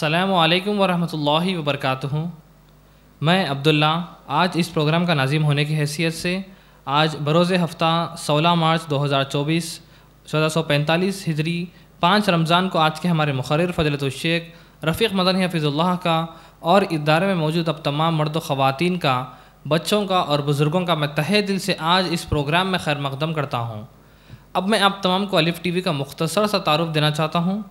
السلام علیکم ورحمۃ اللہ وبرکاتہ۔ میں عبداللہ آج اس پروگرام کا ناظم ہونے کی حیثیت سے آج بروز ہفتہ 16 مارچ 2024 1445 ہجری 5 رمضان کو آج کے ہمارے مقرر فضیلت الشیخ رفیق مدنی حفظ اللہ کا اور ادارے میں موجود اب تمام مرد و خواتین کا، بچوں کا اور بزرگوں کا میں تہہ دل سے آج اس پروگرام میں خیر مقدم کرتا ہوں۔ اب میں آپ تمام کو الف ٹی وی کا مختصر سا تعارف دینا چاہتا ہوں۔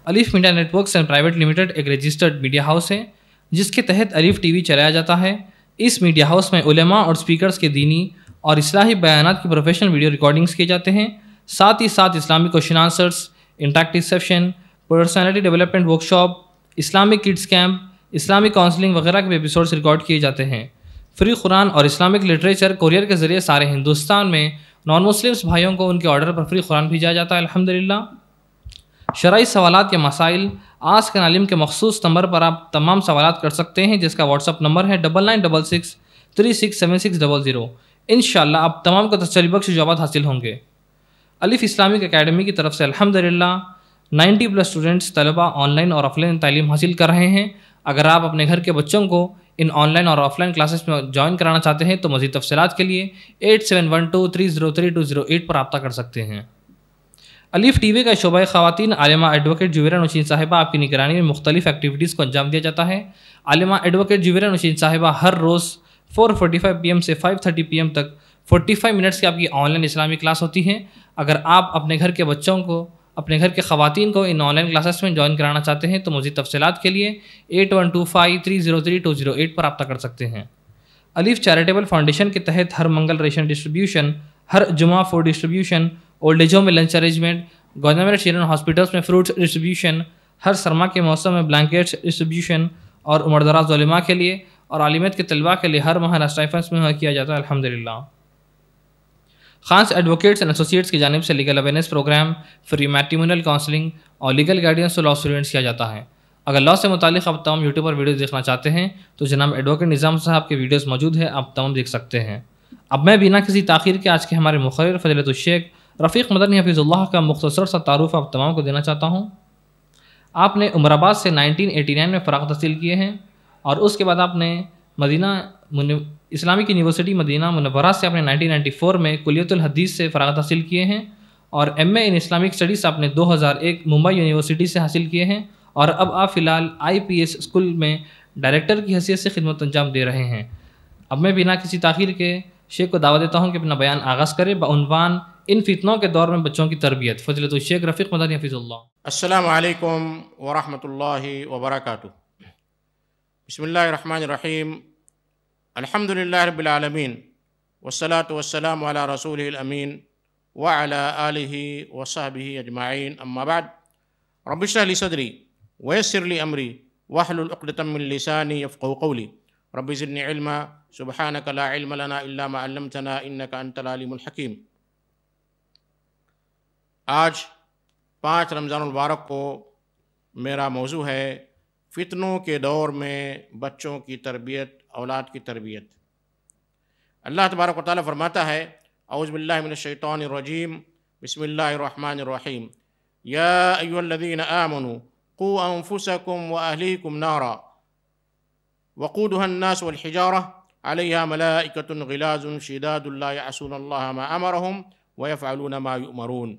الف میڈیا نیٹ ورکس اینڈ پرائیویٹ لمیٹڈ ایک رجسٹرڈ میڈیا ہاؤس ہے جس کے تحت الف ٹی وی چلایا جاتا ہے۔ اس میڈیا ہاؤس میں علماء اور سپیکرز کے دینی اور اصلاحی بیانات کی پروفیشنل ویڈیو ریکارڈنگز کیے جاتے ہیں، ساتھ ہی ساتھ اسلامی question answers, interactive session, personality development workshop, Islamic kids camp, Islamic counselling وغیرہ کے بھی ایپیسوڈز ریکارڈ کیے جاتے ہیں۔ فری قرآن اور اسلامک لٹریچر کوریئر کے ذریعے سارے ہندوستان میں نان مسلمس بھائیوں کو ان کے آرڈر پر فری قرآن بھیجا جاتا ہے الحمدللہ۔ شرعی سوالات یا مسائل آسک این عالم کے مخصوص نمبر پر آپ تمام سوالات کر سکتے ہیں، جس کا واٹس اپ نمبر ہے 9966367600۔ انشاءاللہ آپ تمام کو تسلی بخش جوابات حاصل ہوں گے۔ الف اسلامک اکیڈمی کی طرف سے الحمدللہ 90+ اسٹوڈنٹس طلبہ آن لائن اور آف لائن تعلیم حاصل کر رہے ہیں۔ اگر آپ اپنے گھر کے بچوں کو ان آن لائن اور آف لائن کلاسز میں جوائن کرانا چاہتے ہیں تو مزید تفصیلات کے لیے 8712303208 پر رابطہ کر سکتے ہیں۔ الف ٹی وی کا شعبہ خواتین عالمہ ایڈوکیٹ جویرہ نوشین صاحبہ آپ کی نگرانی میں مختلف ایکٹیویٹیز کو انجام دیا جاتا ہے۔ عالمہ ایڈوکیٹ جویرہ نوشین صاحبہ ہر روز 4:45 PM سے 5:30 PM تک 45 منٹس کی آپ کی آن لائن اسلامی کلاس ہوتی ہے۔ اگر آپ اپنے گھر کے بچوں کو، اپنے گھر کے خواتین کو ان آن لائن کلاسز میں جوائن کرانا چاہتے ہیں تو مزید تفصیلات کے لیے 8125303208 پر رابطہ کر سکتے ہیں۔ الف چیریٹیبل فاؤنڈیشن کے تحت ہر منگل ریشن ڈسٹریبیوشن، ہر جمعہ فوڈ ڈسٹریبیوشن، اولڈ ایجوں میں lunch arrangement, government children hospitals میں فروٹس ڈسٹریبیوشن، ہر سرما کے موسم میں بلینکیٹس ڈسٹریبیوشن اور عمر دراز علماء کے لیے اور عالمیت کے طلباء کے لیے ہر ماہ اسٹائپنڈس میں کیا جاتا ہے الحمدللہ۔ خانس ایڈوکیٹس اینڈ ایسوسیٹس کی جانب سے legal awareness programme, free matrimonial counselling اور legal guidance to law students کیا جاتا ہے۔ اگر لاء سے متعلق آپ تمام یوٹیوب پر ویڈیوز دیکھنا چاہتے ہیں تو جناب ایڈوکیٹ نظام صاحب کے ویڈیوز موجود ہیں، آپ تمام دیکھ سکتے ہیں۔ اب میں بنا کسی تاخیر کے آج کے ہمارے مقرر فضیلت الشیخ رفیق مدنی حفظ اللہ کا مختصر سا تعارف آپ تمام کو دینا چاہتا ہوں۔ آپ نے عمر آباد سے 1989 میں فراغت حاصل کیے ہیں اور اس کے بعد آپ نے اسلامک یونیورسٹی مدینہ منورہ سے آپ نے 1994 میں کلیۃ الحدیث سے فراغت حاصل کیے ہیں اور MA ان اسلامک اسٹڈیز آپ نے 2001 ممبئی یونیورسٹی سے حاصل کیے ہیں اور اب آپ فی الحال IPS اسکول میں ڈائریکٹر کی حیثیت سے خدمت انجام دے رہے ہیں۔ اب میں بنا کسی تاخیر کے شیخ کو دعوت دیتا ہوں کہ اپنا بیان آغاز کرے بعنوان ان فتنوں کے دور میں بچوں کی تربیت، فضیلت الشیخ رفیق مدنی حفظ اللہ۔ السلام علیکم ورحمۃ اللہ وبرکاتہ۔ بسم اللہ الرحمن الرحیم، الحمد للہ رب العالمین، والصلاة والسلام علی رسولہ الامین وعلی آلہ وصحبہ اجمعین، اما بعد، رب اشرح لی صدری ویسر لی امری واحلل عقدۃ من لسانی یفقہوا قولی، رب زدنی علما سبحانک لا علم لنا الا ما علمتنا انک انت العلیم الحکیم۔ آج 5 رمضان المبارک کو میرا موضوع ہے فتنوں کے دور میں بچوں کی تربیت، اولاد کی تربیت۔ اللہ تبارک و تعالیٰ فرماتا ہے، اعوذ باللہ من الشیطان الرجیم، بسم اللہ الرحمن الرحیم، یا ایھا الذین آمنوا قوا انفسکم واہلیکم نارا وقودها الناس والحجارہ علیہا ملائکۃ غلاظ شداد لا یعصون اللہ ما امرہم ویفعلون ما یؤمرون۔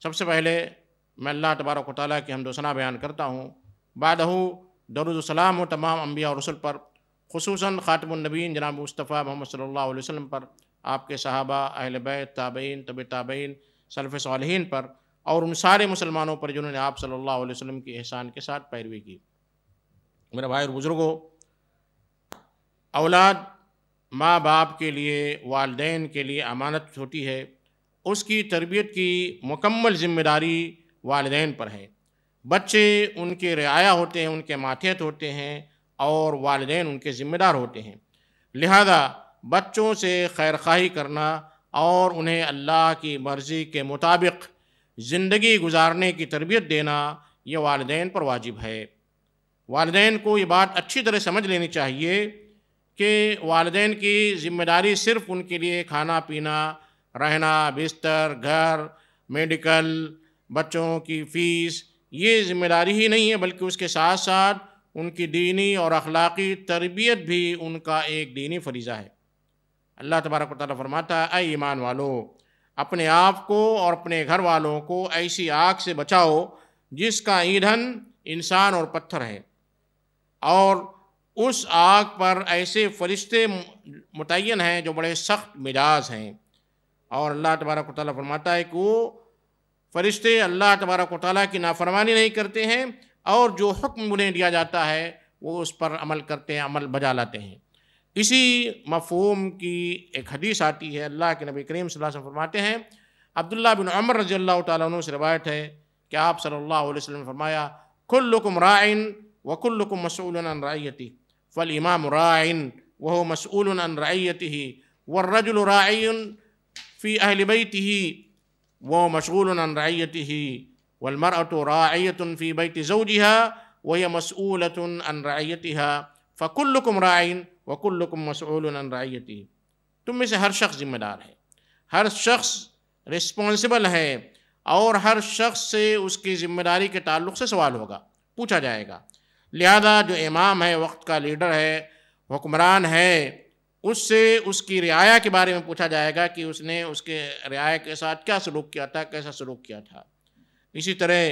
سب سے پہلے میں اللہ تبارک و تعالیٰ کی حمد و ثنا بیان کرتا ہوں، بعدہ درود و سلام ہو تمام انبیاء اور رسل پر، خصوصاً خاتم النبیین جناب مصطفیٰ محمد صلی اللہ علیہ وسلم پر، آپ کے صحابہ، اہل بیت، تابعین، تبع تابعین، سلف صالحین پر، اور ان سارے مسلمانوں پر جنہوں نے آپ صلی اللہ علیہ وسلم کی احسان کے ساتھ پیروی کی۔ میرے بھائی اور بزرگوں، اولاد ماں باپ کے لیے، والدین کے لیے امانت ہوتی ہے، اس کی تربیت کی مکمل ذمہ داری والدین پر ہے۔ بچے ان کے رعایا ہوتے ہیں، ان کے ماتحت ہوتے ہیں اور والدین ان کے ذمہ دار ہوتے ہیں۔ لہذا بچوں سے خیر خواہی کرنا اور انہیں اللہ کی مرضی کے مطابق زندگی گزارنے کی تربیت دینا یہ والدین پر واجب ہے۔ والدین کو یہ بات اچھی طرح سمجھ لینی چاہیے کہ والدین کی ذمہ داری صرف ان کے لیے کھانا پینا، رہنا، بستر، گھر، میڈیکل، بچوں کی فیس، یہ ذمہ داری ہی نہیں ہے بلکہ اس کے ساتھ ساتھ ان کی دینی اور اخلاقی تربیت بھی ان کا ایک دینی فریضہ ہے۔ اللہ تبارک و تعالیٰ فرماتا ہے، اے ایمان والو، اپنے آپ کو اور اپنے گھر والوں کو ایسی آگ سے بچاؤ جس کا ایندھن انسان اور پتھر ہے، اور اس آگ پر ایسے فرشتے متعین ہیں جو بڑے سخت مزاج ہیں۔ اور اللہ تبارک و تعالیٰ فرماتا ہے کہ وہ فرشتے اللہ تبارک و تعالیٰ کی نافرمانی نہیں کرتے ہیں، اور جو حکم انہیں دیا جاتا ہے وہ اس پر عمل کرتے ہیں، عمل بجا لاتے ہیں۔ اسی مفہوم کی ایک حدیث آتی ہے، اللہ کے نبی کریم صلی اللہ علیہ وسلم فرماتے ہیں، عبداللہ بن عمر رضی اللہ تعالیٰ عنہ سے روایت ہے کہ آپ صلی اللہ علیہ وسلم نے فرمایا، کلکم راعٍ وکلکم مسئول عن رعیتہ، فالامام راع وهو مسئول عن رعیتہ، والرجل راعی فی اہل بیتہ وهو مشغول عن رعیتہ، والمرأة راعیة فی بیت زوجها وهي مسئولة عن رعیتها، فکلکم راع وکلکم مسئول عن رعیتہ۔ تم میں سے ہر شخص ذمہ دار ہے، ہر شخص رسپانسبل ہے، اور ہر شخص سے اس کی ذمہ داری کے تعلق سے سوال ہوگا، پوچھا جائے گا۔ لہذا جو امام ہے، وقت کا لیڈر ہے، حکمران ہے، اس سے اس کی رعایا کے بارے میں پوچھا جائے گا کہ اس نے اس کے رعایا کے ساتھ کیا سلوک کیا تھا، کیسا سلوک کیا تھا۔ اسی طرح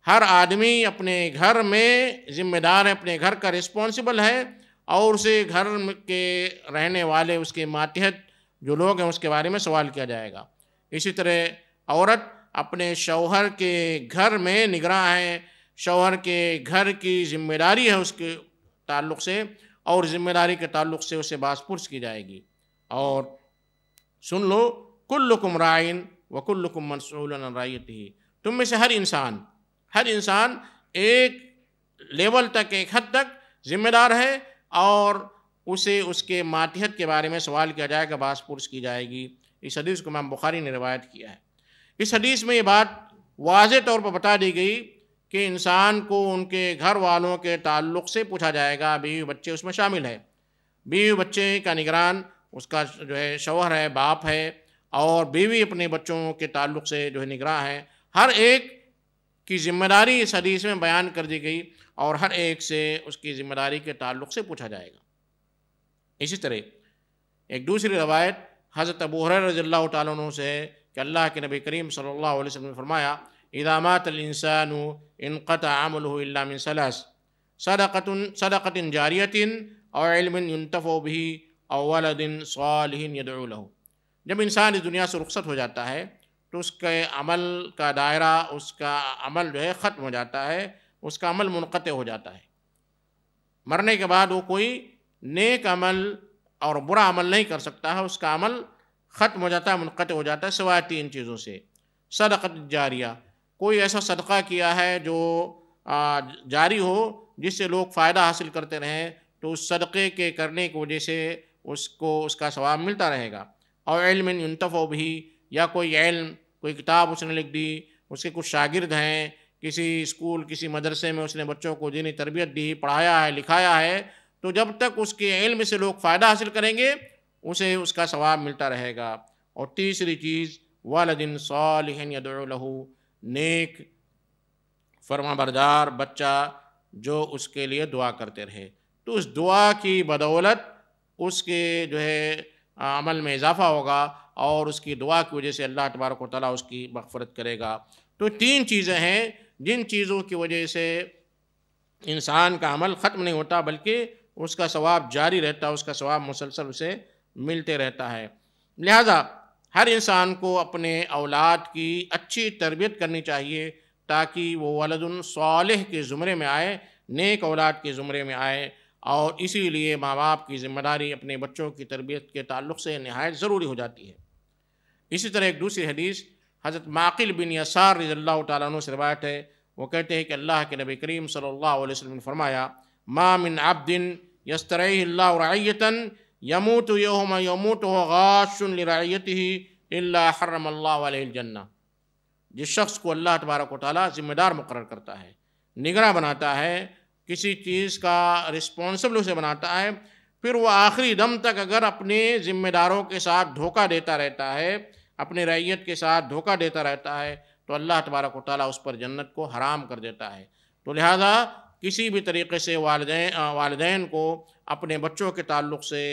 ہر آدمی اپنے گھر میں ذمہ دار ہے، اپنے گھر کا رسپانسبل ہے، اور اسے گھر کے رہنے والے، اس کے ماتحت جو لوگ ہیں، اس کے بارے میں سوال کیا جائے گا۔ اسی طرح عورت اپنے شوہر کے گھر میں نگراں ہے، شوہر کے گھر کی ذمہ داری ہے اس کے تعلق سے، اور ذمہ داری کے تعلق سے اسے باز پرس کی جائے گی۔ اور سن لو، کلکم راع وکلکم مسئول عن رعیتہ، تم میں سے ہر انسان ایک لیول تک، ایک حد تک ذمہ دار ہے، اور اسے اس کے ماتحت کے بارے میں سوال کیا جائے گا، باز پرس کی جائے گی۔ اس حدیث کو امام بخاری نے روایت کیا ہے۔ اس حدیث میں یہ بات واضح طور پر بتا دی گئی کہ انسان کو ان کے گھر والوں کے تعلق سے پوچھا جائے گا، بیوی بچے اس میں شامل ہے۔ بیوی بچے کا نگران اس کا جو ہے شوہر ہے، باپ ہے، اور بیوی اپنے بچوں کے تعلق سے جو ہے نگراں ہے۔ ہر ایک کی ذمہ داری اس حدیث میں بیان کر دی گئی، اور ہر ایک سے اس کی ذمہ داری کے تعلق سے پوچھا جائے گا۔ اسی طرح ایک دوسری روایت حضرت ابو ہریرہ رضی اللہ تعالیٰ عنہ سے ہے کہ اللہ کے نبی کریم صلی اللہ علیہ وسلم نے فرمایا، اذا مات الانسان انقطع عمله الا من ثلاث، صدقۃ جاریۃ او علم ينتفع به او ولد صالح يدعو له۔ جب انسان اس دنیا سے رخصت ہو جاتا ہے تو اس کے عمل کا دائرہ، اس کا عمل جو ہے ختم ہو جاتا ہے، اس کا عمل منقطع ہو جاتا ہے۔ مرنے کے بعد وہ کوئی نیک عمل اور برا عمل نہیں کر سکتا ہے، اس کا عمل ختم ہو جاتا ہے، منقطع ہو جاتا ہے، سوائے تین چیزوں سے۔ صدقۃ جاریہ، کوئی ایسا صدقہ کیا ہے جو جاری ہو، جس سے لوگ فائدہ حاصل کرتے رہیں، تو اس صدقے کے کرنے کی وجہ سے اس کو اس کا ثواب ملتا رہے گا۔ اور علم ينتفع به، یا کوئی علم، کوئی کتاب اس نے لکھ دی، اس کے کچھ شاگرد ہیں، کسی اسکول، کسی مدرسے میں اس نے بچوں کو دینی تربیت دی، پڑھایا ہے، لکھایا ہے، تو جب تک اس کے علم سے لوگ فائدہ حاصل کریں گے اسے اس کا ثواب ملتا رہے گا۔ اور تیسری چیز، والد صالح یدعو لہ، نیک فرما بردار بچہ جو اس کے لیے دعا کرتے رہے، تو اس دعا کی بدولت اس کے جو ہے عمل میں اضافہ ہوگا، اور اس کی دعا کی وجہ سے اللہ تبارک و تعالیٰ اس کی مغفرت کرے گا۔ تو تین چیزیں ہیں جن چیزوں کی وجہ سے انسان کا عمل ختم نہیں ہوتا، بلکہ اس کا ثواب جاری رہتا ہے، اس کا ثواب مسلسل اسے ملتے رہتا ہے۔ لہذا ہر انسان کو اپنے اولاد کی اچھی تربیت کرنی چاہیے، تاکہ وہ ولد صالح کے زمرے میں آئے، نیک اولاد کے زمرے میں آئے، اور اسی لیے ماں باپ کی ذمہ داری اپنے بچوں کی تربیت کے تعلق سے نہایت ضروری ہو جاتی ہے۔ اسی طرح ایک دوسری حدیث حضرت معقل بن یسار رضی اللہ تعالیٰ عنہ سے روایت ہے، وہ کہتے ہیں کہ اللہ کے نبی کریم صلی اللہ علیہ وسلم نے فرمایا، ما من عبد یسترعیہ اللہ رعیۃ یموت یوم یموت غاش لرعیتہ الا حرم اللہ علیہ الجنہ۔ جس شخص کو اللہ تبارک و تعالیٰ ذمہ دار مقرر کرتا ہے، نگراں بناتا ہے، کسی چیز کا رسپانسبل اسے بناتا ہے، پھر وہ آخری دم تک اگر اپنے ذمہ داروں کے ساتھ دھوکہ دیتا رہتا ہے، اپنے رعیت کے ساتھ دھوکہ دیتا رہتا ہے، تو اللہ تبارک و تعالیٰ اس پر جنت کو حرام کر دیتا ہے۔ تو لہٰذا کسی بھی طریقے سے والدین کو اپنے بچوں کے تعلق سے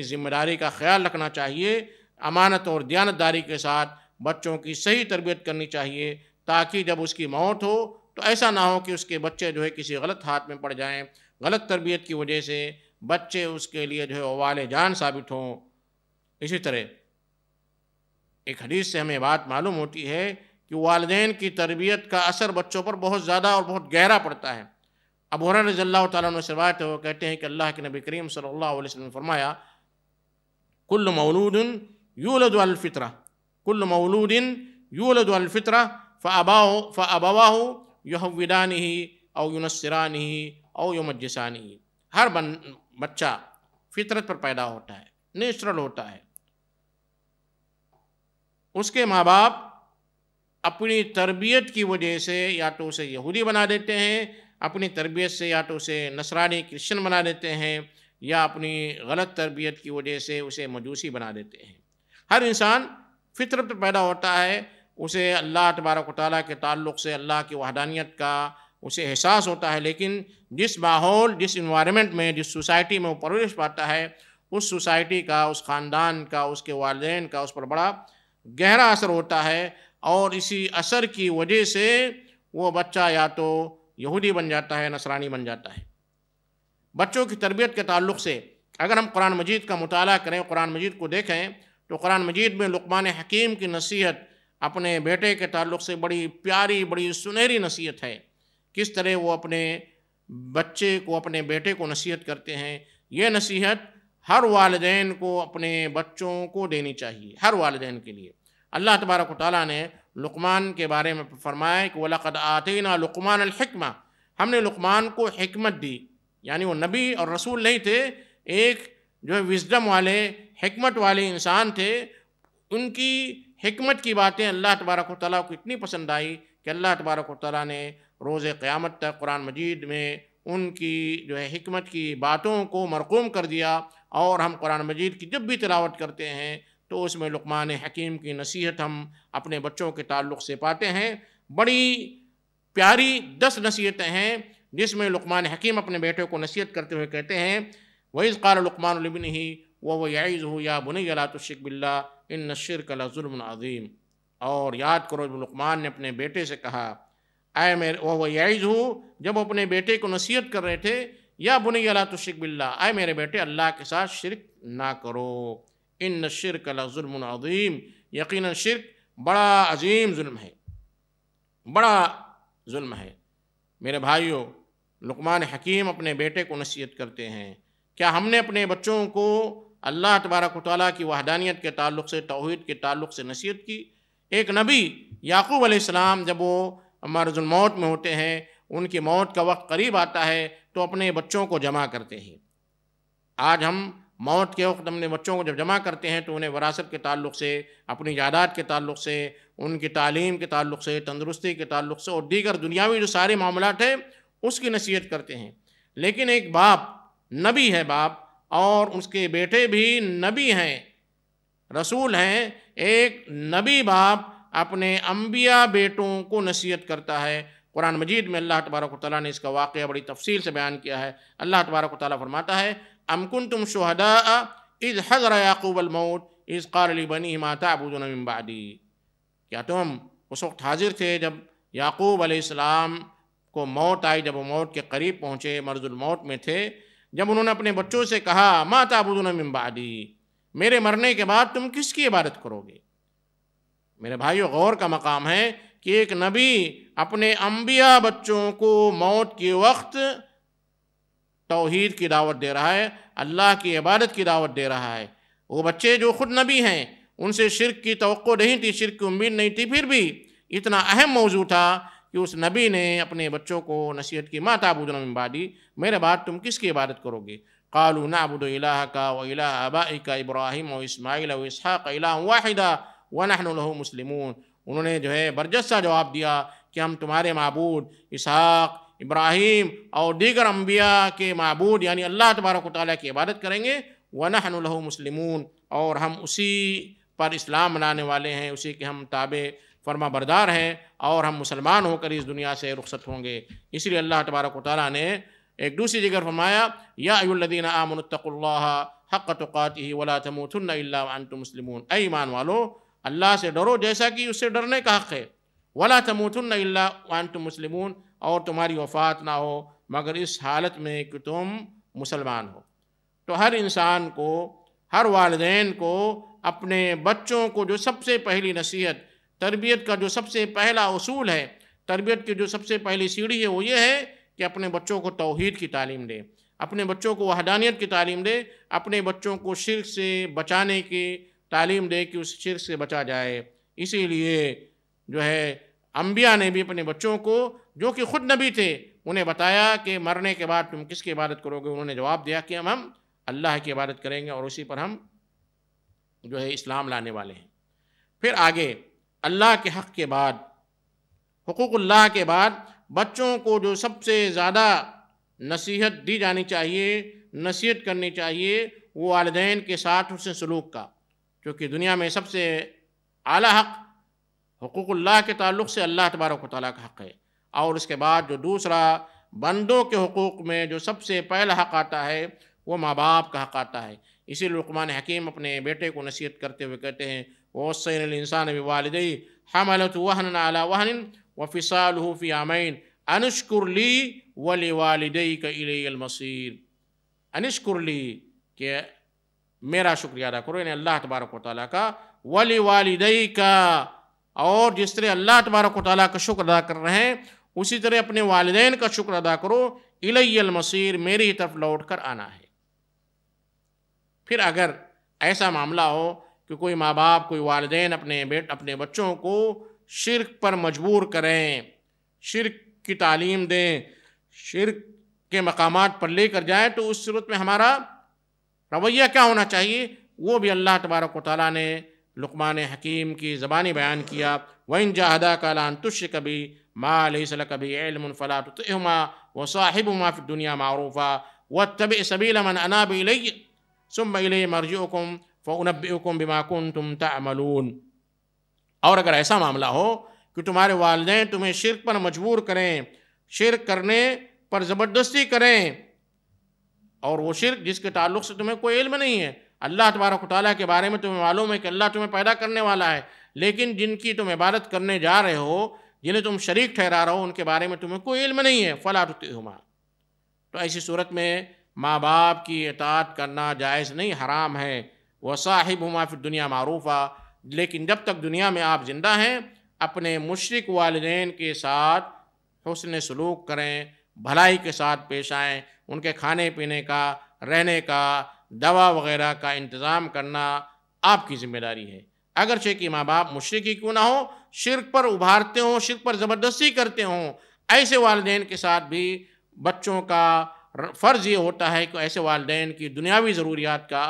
ذمہ داری کا خیال رکھنا چاہیے، امانت اور دیانتداری کے ساتھ بچوں کی صحیح تربیت کرنی چاہیے، تاکہ جب اس کی موت ہو تو ایسا نہ ہو کہ اس کے بچے جو ہے کسی غلط ہاتھ میں پڑ جائیں، غلط تربیت کی وجہ سے بچے اس کے لیے جو ہے وبال جان ثابت ہوں۔ اسی طرح ایک حدیث سے ہمیں بات معلوم ہوتی ہے کہ والدین کی تربیت کا اثر بچوں پر بہت زیادہ اور بہت گہرا پڑتا ہے۔ ابو ہریرہ رضی اللہ تعالیٰ عنہ سے روایت ہے، وہ کہتے ہیں کہ اللہ کے نبی کریم صلی اللہ علیہ وسلم نے فرمایا، کل مولود یولد علی الفطرہ، کل مولود یولد علی الفطرہ فابواہ یحودانہ او ینصرانہ او یمجسانہ۔ ہر بچہ فطرت پر پیدا ہوتا ہے، نیچرل ہوتا ہے۔ اس کے ماں باپ اپنی تربیت کی وجہ سے یا تو اسے یہودی بنا دیتے ہیں، اپنی تربیت سے یا تو اسے نصرانی کرسچن بنا دیتے ہیں، یا اپنی غلط تربیت کی وجہ سے اسے مجوسی بنا دیتے ہیں۔ ہر انسان فطرت پر پیدا ہوتا ہے، اسے اللہ تبارک و تعالیٰ کے تعلق سے، اللہ کی وحدانیت کا اسے احساس ہوتا ہے، لیکن جس ماحول، جس انوائرمنٹ میں، جس سوسائٹی میں وہ پرورش پاتا ہے، اس سوسائٹی کا، اس خاندان کا، اس کے والدین کا اس پر بڑا گہرا اثر ہوتا ہے، اور اسی اثر کی وجہ سے وہ بچہ یا تو یہودی بن جاتا ہے، نصرانی بن جاتا ہے۔ بچوں کی تربیت کے تعلق سے اگر ہم قرآن مجید کا مطالعہ کریں، قرآن مجید کو دیکھیں، تو قرآن مجید میں لقمان حکیم کی نصیحت اپنے بیٹے کے تعلق سے بڑی پیاری، بڑی سنہری نصیحت ہے۔ کس طرح وہ اپنے بچے کو، اپنے بیٹے کو نصیحت کرتے ہیں۔ یہ نصیحت ہر والدین کو اپنے بچوں کو دینی چاہیے، ہر والدین کے لیے۔ اللہ تبارک و تعالیٰ نے لقمان کے بارے میں فرمایا کہ وَلَقَدْ آتَيْنَا لُقْمَانَ الْحِكْمَةَ، ہم نے لقمان کو حکمت دی، یعنی وہ نبی اور رسول نہیں تھے، ایک جو ہے وزڈم والے، حکمت والے انسان تھے۔ ان کی حکمت کی باتیں اللہ تبارک و تعالیٰ کو اتنی پسند آئی کہ اللہ تبارک و تعالیٰ نے روز قیامت تک قرآن مجید میں ان کی جو ہے حکمت کی باتوں کو مرقوم کر دیا، اور ہم قرآن مجید کی جب بھی تلاوت کرتے ہیں تو اس میں لقمان حکیم کی نصیحت ہم اپنے بچوں کے تعلق سے پاتے ہیں۔ بڑی پیاری 10 نصیحتیں ہیں جس میں لقمان حکیم اپنے بیٹے کو نصیحت کرتے ہوئے کہتے ہیں، وَإِذْ قَالَ لُقْمَانُ لِابْنِهِ وَهُوَ يَعِظُهُ يَا بُنَيَّ لَا تُشْرِكْ بِاللَّهِ إِنَّ الشِّرْكَ لَظُلْمٌ عَظِيمٌ۔ اور یاد کرو جب لقمان نے اپنے بیٹے سے کہا، وَهُوَ يَعِظُهُ، جب اپنے بیٹے کو نصیحت کر رہے تھے، یا بُنَيَّ لَا تُشْرِكْ بِاللَّهِ، اے میرے بیٹے اللہ کے ساتھ شرک نہ کرو، إِنَّ الشِّرْكَ لَظُلْمٌ عَظِيمٌ، یقیناً شرک بڑا عظیم ظلم ہے، بڑا ظلم ہے۔ میرے بھائیوں، لقمان حکیم اپنے بیٹے کو نصیحت کرتے ہیں۔ کیا ہم نے اپنے بچوں کو اللہ تبارک و تعالیٰ کی وحدانیت کے تعلق سے، توحید کے تعلق سے نصیحت کی؟ ایک نبی یعقوب علیہ السلام جب وہ مرض الموت میں ہوتے ہیں، ان کی موت کا وقت قریب آتا ہے، تو اپنے بچوں کو جمع کرتے ہیں۔ آج ہم موت کے وقت اپنے بچوں کو جب جمع کرتے ہیں تو انہیں وراثت کے تعلق سے، اپنی جائیداد کے تعلق سے، ان کی تعلیم کے تعلق سے، تندرستی کے تعلق سے، اور دیگر دنیاوی جو سارے معاملات ہیں اس کی نصیحت کرتے ہیں۔ لیکن ایک باپ نبی ہے، باپ، اور اس کے بیٹے بھی نبی ہیں، رسول ہیں۔ ایک نبی باپ اپنے انبیاء بیٹوں کو نصیحت کرتا ہے۔ قرآن مجید میں اللہ تبارک و تعالیٰ نے اس کا واقعہ بڑی تفصیل سے بیان کیا ہے۔ اللہ تبارک و تعالیٰ فرماتا ہے، ام کنتم شہداء اذ حضر یعقوب الموت اذ قال لبنیہ ما تعبدون من بعدی، کیا تم اس وقت حاضر تھے جب یعقوب علیہ السلام کو موت آئی، جب وہ موت کے قریب پہنچے، مرض الموت میں تھے، جب انہوں نے اپنے بچوں سے کہا ما تعبدون من بعدی، میرے مرنے کے بعد تم کس کی عبادت کرو گے؟ میرے بھائیو، غور کا مقام ہے کہ ایک نبی اپنے انبیاء بچوں کو موت کے وقت توحید کی دعوت دے رہا ہے، اللہ کی عبادت کی دعوت دے رہا ہے۔ وہ بچے جو خود نبی ہیں، ان سے شرک کی توقع نہیں تھی، شرک کی امید نہیں تھی، پھر بھی اتنا اہم موضوع تھا کہ اس نبی نے اپنے بچوں کو نصیحت کی، ما تعبدون من بعدی، میرے بعد تم کس کی عبادت کرو گے؟ قالوا نعبد الہک و الہ آبائک ابراہیم و اسماعیل و اسحاق الہ واحدا ونحن له مسلمون۔ انہوں نے جو ہے برجستہ جواب دیا کہ ہم تمہارے معبود اسحاق، ابراہیم اور دیگر انبیاء کے معبود یعنی اللہ تبارک و تعالیٰ کی عبادت کریں گے، وَنَحْنُ لَهُ مُسْلِمُونَ، اور ہم اسی پر اسلام منانے والے ہیں، اسی کے ہم تابع فرما بردار ہیں اور ہم مسلمان ہو کر اس دنیا سے رخصت ہوں گے۔ اس لیے اللہ تبارک و تعالیٰ نے ایک دوسری جگہ فرمایا یا ایھا الذین آمنوا اتقوا اللہ حق تقاتہ ولا تموتن الا وانتم مسلمون، اے ایمان والو اللہ سے ڈرو جیسا کہ اس سے ڈرنے کا حق ہے، ولا تموتن الا وانتم مسلمون، اور تمہاری وفات نہ ہو مگر اس حالت میں کہ تم مسلمان ہو۔ تو ہر انسان کو، ہر والدین کو اپنے بچوں کو جو سب سے پہلی نصیحت، تربیت کا جو سب سے پہلا اصول ہے، تربیت کی جو سب سے پہلی سیڑھی ہے وہ یہ ہے کہ اپنے بچوں کو توحید کی تعلیم دے، اپنے بچوں کو وحدانیت کی تعلیم دے، اپنے بچوں کو شرک سے بچانے کی تعلیم دے کہ اس شرک سے بچا جائے۔ اسی لیے جو ہے انبیاء نے بھی اپنے بچوں کو، جو کہ خود نبی تھے، انہیں بتایا کہ مرنے کے بعد تم کس کی عبادت کرو گے؟ انہوں نے جواب دیا کہ ہم اللہ کی عبادت کریں گے اور اسی پر ہم جو ہے اسلام لانے والے ہیں۔ پھر آگے اللہ کے حق کے بعد، حقوق اللہ کے بعد بچوں کو جو سب سے زیادہ نصیحت دی جانی چاہیے، نصیحت کرنی چاہیے، وہ والدین کے ساتھ حسن سلوک کا، کیونکہ دنیا میں سب سے اعلیٰ حق حقوق اللہ کے تعلق سے اللہ تبارک و تعالیٰ کا حق ہے، اور اس کے بعد جو دوسرا بندوں کے حقوق میں جو سب سے پہلا حق آتا ہے وہ ماں باپ کا حق آتا ہے۔ اسی لیے لقمان حکیم اپنے بیٹے کو نصیحت کرتے ہوئے کہتے ہیں وَوَصَّيْنَا الْإِنسَانَ بِوَالِدَيْهِ حَمَلَتْهُ وَهْنًا عَلَى وَهْنٍ وَفِصَالُهُ فِي عَامَيْنِ أَنِ اشْكُرْ لِي وَلِوَالِدَيْكَ إِلَيَّ الْمَصِيرُ۔ أَنِ اشْكُرْ لِي کہ میرا شکریہ ادا کرو، یعنی اللہ تبارک و تعالیٰ کا، وَلِوَالِدَيْكَ، اور جس طرح اللہ تبارک و تعالیٰ کا شکر ادا کر رہے ہیں اسی طرح اپنے والدین کا شکر ادا کرو، اِلَيَّ الْمَصِيرُ، میری طرف لوٹ کر آنا ہے۔ پھر اگر ایسا معاملہ ہو کہ کوئی ماں باپ، کوئی والدین اپنے بچوں کو شرک پر مجبور کریں، شرک کی تعلیم دیں، شرک کے مقامات پر لے کر جائیں، تو اس صورت میں ہمارا رویہ کیا ہونا چاہیے؟ وہ بھی اللہ تبارک و تعالیٰ نے لقمان حکیم کی زبانی بیان کیا، وَإِن جَاهَدَاكَ عَلَىٰ أَن تُشْرِكَ بِي مَا لَيْسَ لَكَ بِهِ عِلْمٌ فَلَا تُطِعْهُمَا وَصَاحِبْهُمَا فِي الدُّنْيَا مَعْرُوفًا وَاتَّبِعْ سَبِيلَ مَنْ أَنَابَ إِلَيَّ ثُمَّ إِلَيَّ مَرْجِعُكُمْ فَأُنَبِّئُكُمْ بِمَا كُنْتُمْ تَعْمَلُونَ۔ اور اگر ایسا معاملہ ہو کہ تمہارے والدین تمہیں شرک پر مجبور کریں، شرک کرنے پر زبردستی کریں، اور وہ شرک جس کے تعلق سے تمہیں کوئی علم نہیں ہے، اللہ تبارک و تعالیٰ کے بارے میں تمہیں معلوم ہے کہ اللہ تمہیں پیدا کرنے والا ہے، لیکن جن کی تم عبادت کرنے جا رہے ہو، جنہیں تم شریک ٹھہرا رہے ہو، ان کے بارے میں تمہیں کوئی علم نہیں ہے، فَلَا تُطِعْهُمَا۔ تو ایسی صورت میں ماں باپ کی اطاعت کرنا جائز نہیں، حرام ہے۔ وَصَاحِبْهُمَا فِي الدُّنْيَا مَعْرُوفًا، لیکن جب تک دنیا میں آپ زندہ ہیں اپنے مشرک والدین کے ساتھ حسن سلوک کریں، بھلائی کے ساتھ پیش آئیں، ان کے کھانے پینے کا، رہنے کا، دوا وغیرہ کا انتظام کرنا آپ کی ذمہ داری ہے۔ اگرچہ کہ ماں باپ مشرک ہی کیوں نہ ہو، شرک پر ابھارتے ہوں، شرک پر زبردستی کرتے ہوں، ایسے والدین کے ساتھ بھی بچوں کا فرض یہ ہوتا ہے کہ ایسے والدین کی دنیاوی ضروریات کا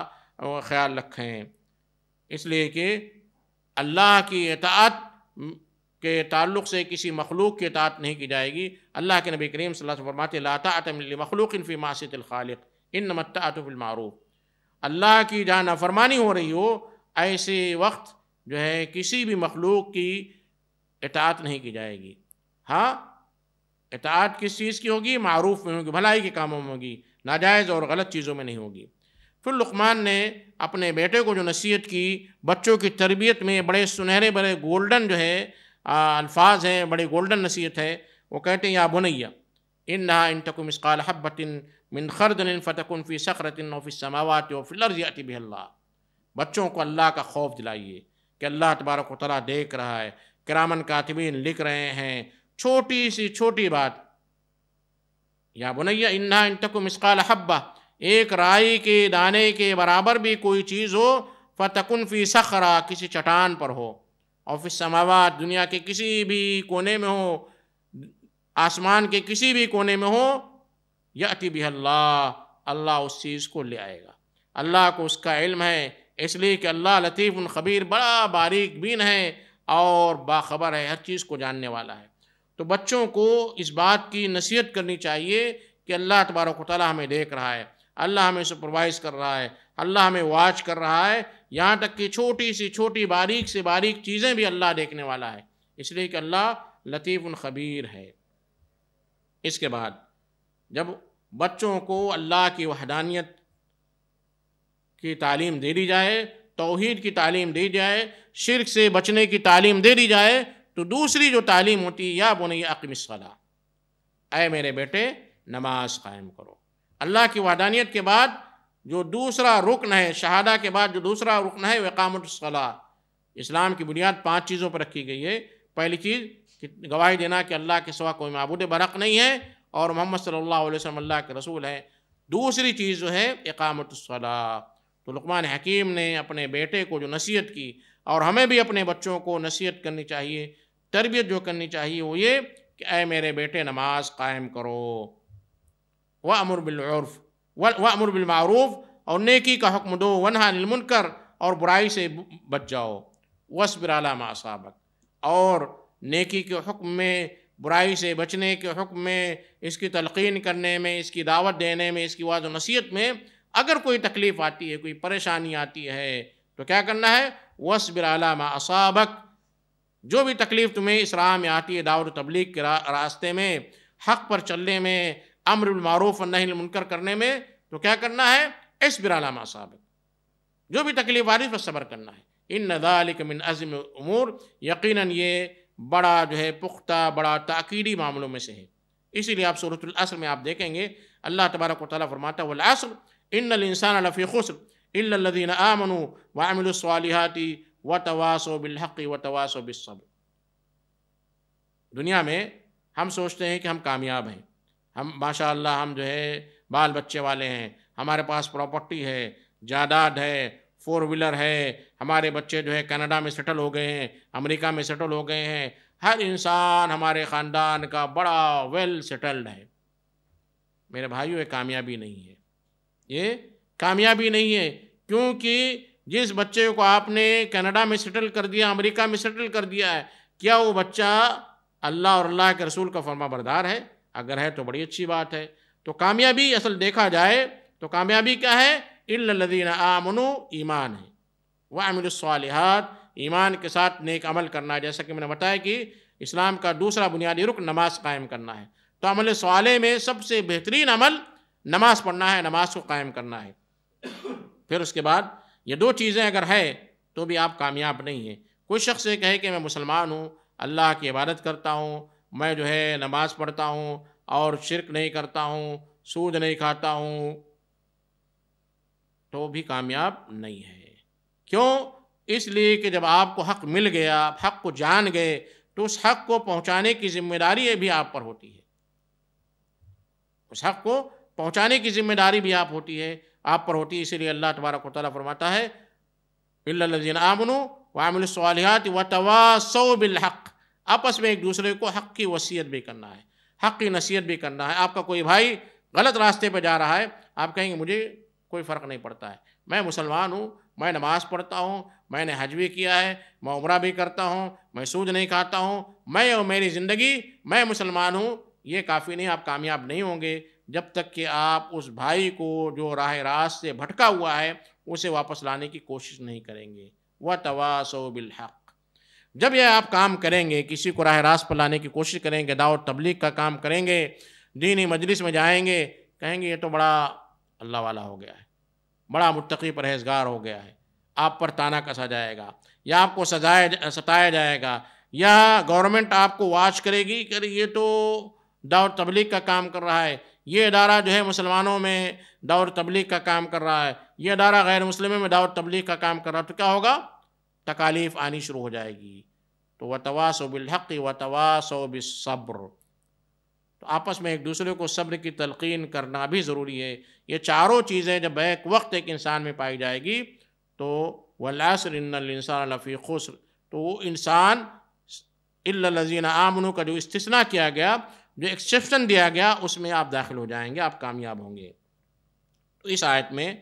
خیال رکھیں، اس لیے کہ اللہ کی اطاعت کے تعلق سے کسی مخلوق کی اطاعت نہیں کی جائے گی۔ اللہ کے نبی کریم صلی اللہ علیہ وسلم فرماتے لا طاعۃ لمخلوق فی معصیۃ الخالق انما الطاعۃ فی المعروف۔ اللہ کی جہاں نافرمانی ہو رہی ہو ایسے وقت جو ہے کسی بھی مخلوق کی اطاعت نہیں کی جائے گی۔ ہاں، اطاعت کس چیز کی ہوگی؟ معروف میں ہوگی، بھلائی کے کاموں میں ہوگی، ناجائز اور غلط چیزوں میں نہیں ہوگی۔ پھر لقمان نے اپنے بیٹے کو جو نصیحت کی، بچوں کی تربیت میں بڑے سنہرے، بڑے گولڈن جو ہے الفاظ ہیں، بڑے گولڈن نصیحت ہے۔ وہ کہتے ہیں یا بنیا انہا ان تک مثقال حبۃ من خردل فتکن فی صخرۃ او فی السماوات او فی الارض یأتی بہ اللہ۔ بچوں کو اللہ کا خوف دلائیے کہ اللہ تبارک و تعالیٰ دیکھ رہا ہے، کرامن کاتبین لکھ رہے ہیں، چھوٹی سی چھوٹی بات۔ یا بنیا انہا ان تک مثقال حبہ، ایک رائی کے دانے کے برابر بھی کوئی چیز ہو، فتکن فی صخرہ، کسی چٹان پر ہو، اور فی السماوات، دنیا کے کسی بھی کونے میں ہو، آسمان کے کسی بھی کونے میں ہو، یأتی بہ اللہ، اللہ اس چیز کو لے آئے گا۔ اللہ کو اس کا علم ہے، اس لیے کہ اللہ لطیف خبیر، بڑا باریک بین ہے اور باخبر ہے، ہر چیز کو جاننے والا ہے۔ تو بچوں کو اس بات کی نصیحت کرنی چاہیے کہ اللہ تبارک و تعالیٰ ہمیں دیکھ رہا ہے، اللہ ہمیں سپروائز کر رہا ہے، اللہ ہمیں واچ کر رہا ہے، یہاں تک کہ چھوٹی سی چھوٹی باریک سے باریک چیزیں بھی اللہ دیکھنے والا ہے۔ اس لیے کہ اللہ لطیف خبیر ہے۔ اس کے بعد جب بچوں کو اللہ کی وحدانیت کی تعلیم دے دی جائے، توحید کی تعلیم دی جائے، شرک سے بچنے کی تعلیم دے دی جائے، تو دوسری جو تعلیم ہوتی ہے یا بنی اقم الصلاۃ، اے میرے بیٹے نماز قائم کرو۔ اللہ کی وحدانیت کے بعد جو دوسرا رکن ہے، شہادہ کے بعد جو دوسرا رکن ہے وہ اقامۃ الصلاۃ۔ اسلام کی بنیاد 5 چیزوں پر رکھی گئی ہے۔ پہلی چیز کہ گواہی دینا کہ اللہ کے سوا کوئی معبود برحق نہیں ہے اور محمد صلی اللہ علیہ وسلم اللہ کے رسول ہیں۔ دوسری چیز جو ہے اقامۃ الصلاۃ۔ تو لقمان حکیم نے اپنے بیٹے کو جو نصیحت کی، اور ہمیں بھی اپنے بچوں کو نصیحت کرنی چاہیے، تربیت جو کرنی چاہیے وہ یہ کہ اے میرے بیٹے نماز قائم کرو، وَأْمُرْ بِالْمَعْرُوفِ اور نیکی کا حکم دو، وَانْہَ عَنِ الْمُنْکَرِ اور برائی سے بچ جاؤ، وَاصْبِرْ عَلَىٰ مَا أَصَابَكَ اور نیکی کے حکم میں، برائی سے بچنے کے حکم میں، اس کی تلقین کرنے میں، اس کی دعوت دینے میں، اس کی وعظ و نصیحت میں اگر کوئی تکلیف آتی ہے، کوئی پریشانی آتی ہے تو کیا کرنا ہے؟ وَاصْبِرْ عَلَىٰ مَا أَصَابَكَ جو بھی تکلیف تمہیں اس راہ میں آتی ہے، دعوت و تبلیغ کے راستے میں، حق پر چلنے میں، امر بالمعروف اور نہی عن المنکر کرنے میں، تو کیا کرنا ہے؟ اصبر علی ما اصابک جو بھی تکلیف آ رہی ہے اس پر صبر کرنا ہے۔ ان ذالک من عزم الامور یقیناً یہ بڑا جو ہے پختہ، بڑا تاکیدی معاملوں میں سے ہے۔ اسی لیے آپ سورۃ العصر میں آپ دیکھیں گے اللہ تبارک و تعالیٰ فرماتا ہے والعصر ان الانسان لفی خسر الا الذین آمنوا وعملوا الصالحات وتواصوا بالحق وتواصوا بالصبر۔ دنیا میں ہم سوچتے ہیں کہ ہم کامیاب ہیں، ہم ماشاءاللہ ہم جو ہے بال بچے والے ہیں، ہمارے پاس پراپرٹی ہے، جائیداد ہے، 4 ویلر ہے، ہمارے بچے جو ہے کینیڈا میں سیٹل ہو گئے ہیں، امریکہ میں سیٹل ہو گئے ہیں، ہر انسان ہمارے خاندان کا بڑا ویل سیٹلڈ ہے۔ میرے بھائیو یہ کامیابی نہیں ہے، یہ کامیابی نہیں ہے، کیونکہ جس بچے کو آپ نے کینیڈا میں سیٹل کر دیا، امریکہ میں سیٹل کر دیا ہے، کیا وہ بچہ اللہ اور اللہ کے رسول کا فرما بردار ہے؟ اگر ہے تو بڑی اچھی بات ہے۔ تو کامیابی اصل دیکھا جائے تو کامیابی کیا ہے؟ الا الذین آمنوا ایمان ہے، وعملوا الصالحات ایمان کے ساتھ نیک عمل کرنا ہے۔ جیسا کہ میں نے بتایا کہ اسلام کا دوسرا بنیادی رکن نماز قائم کرنا ہے، تو عمل صالح میں سب سے بہترین عمل نماز پڑھنا ہے، نماز کو قائم کرنا ہے۔ پھر اس کے بعد یہ 2 چیزیں اگر ہے تو بھی آپ کامیاب نہیں ہیں۔ کوئی شخص یہ کہے کہ میں مسلمان ہوں، اللہ کی عبادت کرتا ہوں، میں جو ہے نماز پڑھتا ہوں اور شرک نہیں کرتا ہوں، سود نہیں کھاتا ہوں، تو بھی کامیاب نہیں ہے۔ کیوں؟ اس لیے کہ جب آپ کو حق مل گیا، آپ حق کو جان گئے، تو اس حق کو پہنچانے کی ذمہ داری بھی آپ پر ہوتی ہے، اس حق کو پہنچانے کی ذمہ داری بھی آپ پر ہوتی ہے۔ اسی لیے اللہ تبارک و تعالیٰ فرماتا ہے الا الذین آمنوا وعملوا الصالحات وتواصوا بالحق آپس میں ایک دوسرے کو حق کی وصیت بھی کرنا ہے، حق کی نصیحت بھی کرنا ہے۔ آپ کا کوئی بھائی غلط راستے پہ جا رہا ہے، آپ کہیں گے مجھے کوئی فرق نہیں پڑتا ہے، میں مسلمان ہوں، میں نماز پڑھتا ہوں، میں نے حج بھی کیا ہے، میں عمرہ بھی کرتا ہوں، میں سود نہیں کھاتا ہوں، میں اور میری زندگی، میں مسلمان ہوں، یہ کافی نہیں، آپ کامیاب نہیں ہوں گے جب تک کہ آپ اس بھائی کو جو راہ راست سے بھٹکا ہوا ہے اسے واپس لانے کی کوشش نہیں کریں گے۔ وَتَوَاصَوْا بِالْحَقِّ جب یہ آپ کام کریں گے، کسی کو راہ راست پر لانے کی کوشش کریں گے، دعوت تبلیغ کا کام کریں گے، دینی مجلس میں جائیں گے، کہیں گے یہ تو بڑا اللہ والا ہو گیا ہے، بڑا متقی پرہیزگار ہو گیا ہے، آپ پر تانا کسا جائے گا، یا آپ کو ستایا جائے گا، یا گورنمنٹ آپ کو واچ کرے گی کہ یہ تو دعوت تبلیغ کا کام کر رہا ہے، یہ ادارہ جو ہے مسلمانوں میں دعوت تبلیغ کا کام کر رہا ہے، یہ ادارہ غیر مسلموں میں دعوت تبلیغ کا کام کر رہا ہے، تو کیا ہوگا؟ تکالیف آنی شروع ہو جائے گی۔ تو وَتَوَاصَوْا بِالْحَقِّ وَتَوَاصَوْا بِالصَّبْرِ تو آپس میں ایک دوسرے کو صبر کی تلقین کرنا بھی ضروری ہے۔ یہ چاروں چیزیں جب ایک وقت ایک انسان میں پائی جائے گی تو وَالْعَصْرِ إِنَّ الْإِنسَانَ لَفِي خُسْرٍ تو وہ انسان إِلَّا الَّذِينَ آمَنُوا کا جو استثناء کیا گیا، جو ایکسیپشن دیا گیا، اس میں آپ داخل ہو جائیں گے، آپ کامیاب ہوں گے۔ تو اس آیت میں